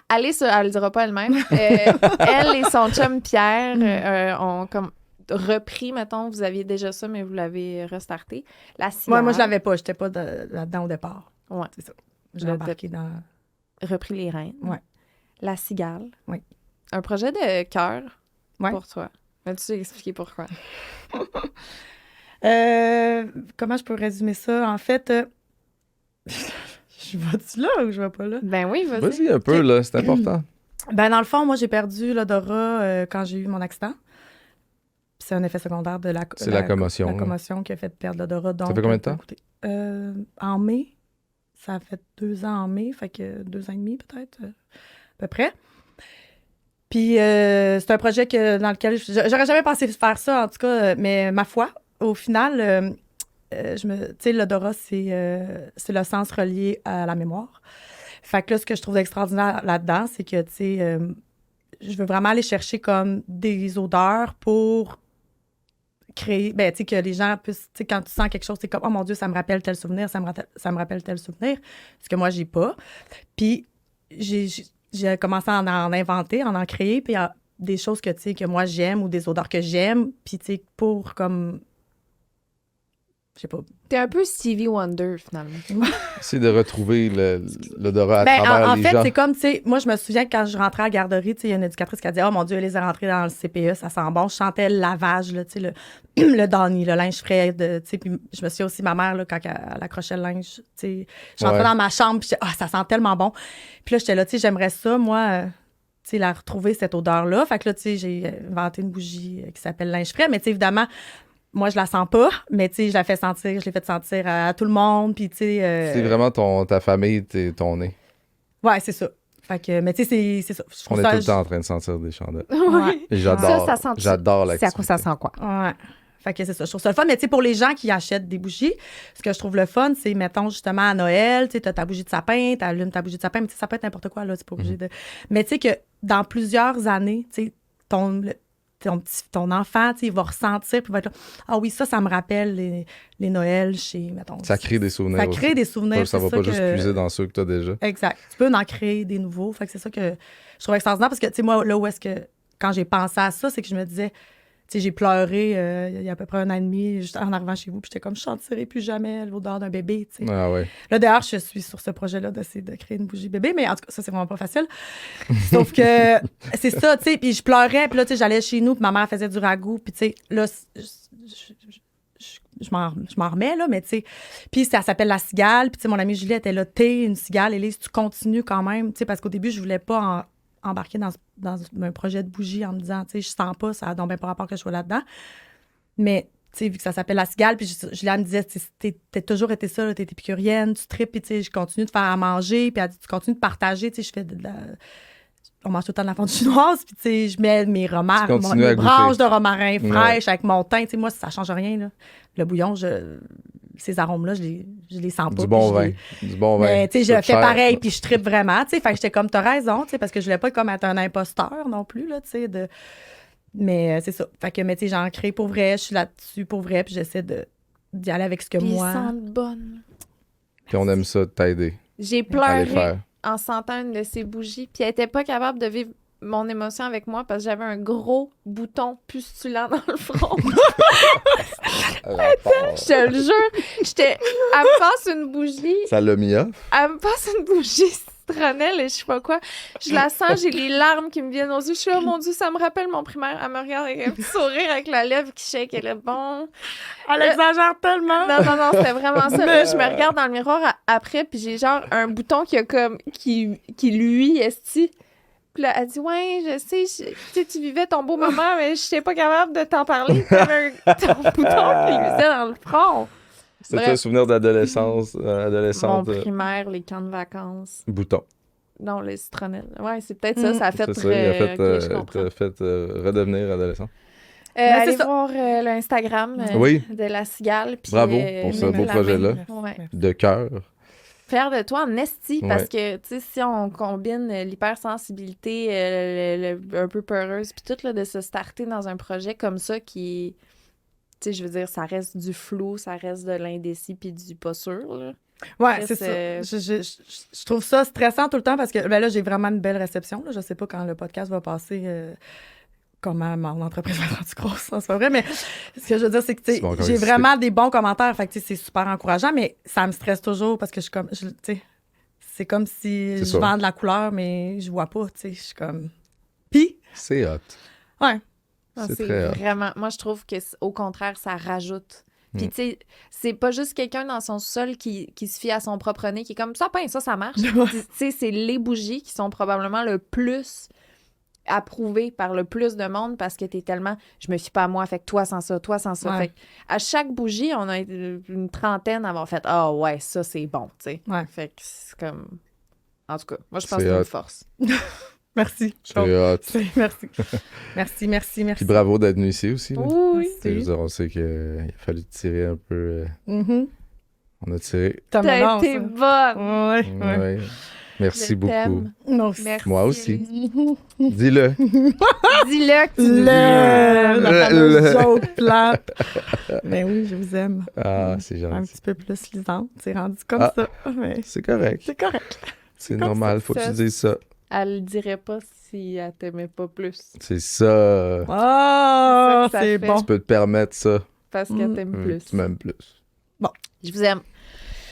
Allez sur... Elle le dira pas elle-même. Elle et son chum Pierre ont comme repris, mettons, vous aviez déjà ça, mais vous l'avez restarté. La cigale. Moi, je l'avais pas. J'étais pas là-dedans au départ. Ouais. C'est ça. J'ai Le- embarqué dans... Repris les rênes. Ouais. La cigale. Oui. Un projet de cœur Ouais. pour toi. Vas-tu expliquer pourquoi? Comment je peux résumer ça? En fait, Je vais-tu là ou je vais pas là? Ben oui, vas-y. Vas-y un peu, là, c'est important. Ben, dans le fond, moi, j'ai perdu l'odorat quand j'ai eu mon accident. Puis c'est un effet secondaire de C'est la commotion. La commotion qui a fait perdre l'odorat. Ça fait combien de temps? En mai. Ça a fait 2 ans en mai, fait que 2 ans et demi peut-être, à peu près. Puis c'est un projet dans lequel j'aurais jamais pensé faire ça, en tout cas, mais ma foi, au final, tu sais, l'odorat, c'est le sens relié à la mémoire. Fait que là, ce que je trouve extraordinaire là-dedans, c'est que, tu sais, je veux vraiment aller chercher comme des odeurs pour créer, ben, tu sais, que les gens puissent, tu sais, quand tu sens quelque chose, c'est comme, oh mon Dieu, ça me rappelle tel souvenir, ça me rappelle tel souvenir, ce que moi, j'ai pas. Puis, j'ai commencé à en inventer, à en créer, puis des choses que, tu sais, que moi, j'aime ou des odeurs que j'aime, puis, tu sais, pour, comme, je sais pas. T'es un peu Stevie Wonder, finalement. C'est de retrouver l'odorat à Ben, travers en les fait, gens. c'est comme, tu sais, moi, je me souviens que quand je rentrais à la garderie, tu sais, il y a une éducatrice qui a dit, oh mon Dieu, elle les a rentrés dans le CPE, ça sent bon. Je sentais le lavage, là, tu sais, le Downy, le linge frais, tu sais, puis je me souviens aussi, ma mère, là, quand elle accrochait le linge, tu sais, je rentrais dans ma chambre, puis ça sent tellement bon. Puis là, j'étais là, tu sais, j'aimerais ça, moi, tu sais, la retrouver, cette odeur-là. Fait que là, tu sais, j'ai inventé une bougie qui s'appelle linge frais, mais tu sais, évidemment, moi, je la sens pas, mais tu sais, je l'ai fait sentir à tout le monde, puis tu sais... C'est vraiment ta famille, ton nez. Ouais, c'est ça. Fait que, mais tu sais, c'est ça. On est tout le temps en train de sentir des chandelles. Ouais. Et j'adore, Ça sent j'adore C'est à quoi ça sent quoi? Ouais. Fait que c'est ça. Je trouve ça le fun. Mais tu sais, pour les gens qui achètent des bougies, ce que je trouve le fun, c'est, mettons, justement, à Noël, tu sais, t'as ta bougie de sapin, t'allumes ta bougie de sapin, mais tu sais, ça peut être n'importe quoi, là, c'est pas obligé de... Mais tu sais que dans plusieurs années, tu sais, ton enfant, tu sais, il va ressentir, puis il va être là, ah oui, ça me rappelle les Noëls chez, mettons... Ça crée des souvenirs. Ça crée des souvenirs. Ça va pas juste puiser dans ceux que t'as déjà. Exact. Tu peux en créer des nouveaux. Fait que c'est ça que je trouve extraordinaire, parce que, tu sais, moi, là où est-ce que... Quand j'ai pensé à ça, c'est que je me disais... Tu sais, j'ai pleuré il y a à peu près 1 an et demi, juste en arrivant chez vous, puis j'étais comme, je sentirai plus jamais l'odeur d'un bébé, tu sais. Ah ouais. Là, d'ailleurs, je suis sur ce projet-là d'essayer de créer une bougie bébé, mais en tout cas, ça, c'est vraiment pas facile. Sauf que c'est ça, tu sais, puis je pleurais, puis là, tu sais, j'allais chez nous, puis ma mère faisait du ragoût, puis tu sais, là, je m'en remets, là, mais tu sais, puis ça s'appelle la cigale, puis tu sais, mon amie Julie était là, t'es une cigale, Élise, tu continues quand même, tu sais, parce qu'au début, je voulais pas embarquer dans un projet de bougie en me disant, tu sais, je sens pas, ça a donc bien pas rapport que je sois là-dedans. Mais, tu sais, vu que ça s'appelle la cigale, puis Julia me disait, t'as toujours été ça, t'es épicurienne, tu tripes, puis tu sais, je continue de faire à manger, puis elle dit, tu continues de partager, tu sais, je fais on mange tout le temps de la fondue chinoise, puis tu sais, je mets mes branches de romarin fraîches avec mon thym, tu sais, moi, ça change rien, là. Le bouillon, ces arômes-là, je les sens pas. Du bon vin. Mais, tu sais, je fais pareil, puis je tripe vraiment, tu sais. Fait que j'étais comme, t'as raison, tu sais, parce que je voulais pas comme être un imposteur non plus, là, tu sais, mais c'est ça. Fait que, mais tu sais, j'en crée pour vrai, je suis là-dessus pour vrai, puis j'essaie d'y aller avec ce que moi... Ils sentent bonnes. Puis on aime ça, t'aider. J'ai pleuré en sentant une de ces bougies, puis elle était pas capable de vivre mon émotion avec moi parce que j'avais un gros bouton pustulant dans le front. Je te le jure. Elle me passe une bougie. Ça l'a mis off? Elle me passe une bougie citronnelle et je sais pas quoi. Je la sens, j'ai les larmes qui me viennent aux yeux. Je suis là, oh mon Dieu, ça me rappelle mon primaire. Elle me regarde avec un petit sourire, avec la lèvre qui shake. Elle est bon. Elle exagère tellement. Non, c'était vraiment ça. Là, je me regarde dans le miroir après, puis j'ai genre un bouton qui luit, esti. Puis là, elle dit, ouais, je sais, tu vivais ton beau moment, mais je n'étais pas capable de t'en parler. T'avais ton bouton qui luisait dans le front. C'était un souvenir d'adolescence, adolescente. Mon primaire, les camps de vacances. Bouton. Non, les citronnelles. Ouais, c'est peut-être ça. Ça a fait c'est ça, il a fait, je comprends. redevenir adolescent. Allez voir l'Instagram de la cigale. Puis, bravo pour ce beau projet-là. Ouais. De cœur. Fière de toi en esti, parce que, tu sais, si on combine l'hypersensibilité, un peu peureuse, puis tout, là, de se starter dans un projet comme ça qui, tu sais, je veux dire, ça reste du flou, ça reste de l'indécis puis du pas sûr, là. Ouais, c'est ça. Je trouve ça stressant tout le temps parce que, ben là, j'ai vraiment une belle réception, là. Je sais pas quand le podcast va passer... comment mon entreprise va être rendue grosse, c'est pas vrai, mais ce que je veux dire, c'est que j'ai vraiment des bons commentaires, fait que c'est super encourageant, mais ça me stresse toujours parce que c'est comme si je vends de la couleur, mais je vois pas, tu sais, je suis comme... Puis... C'est hot. Ouais. C'est très vraiment... Moi, je trouve qu'au contraire, ça rajoute Puis, tu sais, c'est pas juste quelqu'un dans son sol qui se fie à son propre nez, qui est comme ça, ça marche. Tu sais, c'est les bougies qui sont probablement le plus approuvées par le plus de monde parce que t'es tellement, je me fie pas à moi, fait que toi sans ça, toi sans ça. Ouais. Fait que à chaque bougie, on a une trentaine à avoir fait, ah ouais, ça c'est bon, tu sais. Ouais. Fait que c'est comme, en tout cas, moi je pense C'est que c'est une hot. force. Merci. C'est hot. Merci. Puis bravo d'être venu ici aussi. Là. Oui. Je veux dire, on sait qu'il a fallu tirer un peu. Mhm. On a tiré. T'as mon T'as nom, été ça. bonne. Ouais. Ouais. Merci Je beaucoup. t'aime. Moi aussi. Merci. Moi aussi. Dis-le. Dis-le que tu La fameuse Le. joke plate. Mais oui, je vous aime. Ah, c'est Un gentil. petit peu plus lisante. C'est rendu comme Ah. ça. Mais C'est correct. c'est correct. C'est comme normal. ça. Faut que Ça, tu dises ça. Elle le dirait pas si elle t'aimait pas plus. C'est ça. Ah, C'est ça que ça c'est fait. bon. Tu peux te permettre ça. Parce qu'elle t'aime plus. Tu m'aimes plus. Je vous aime.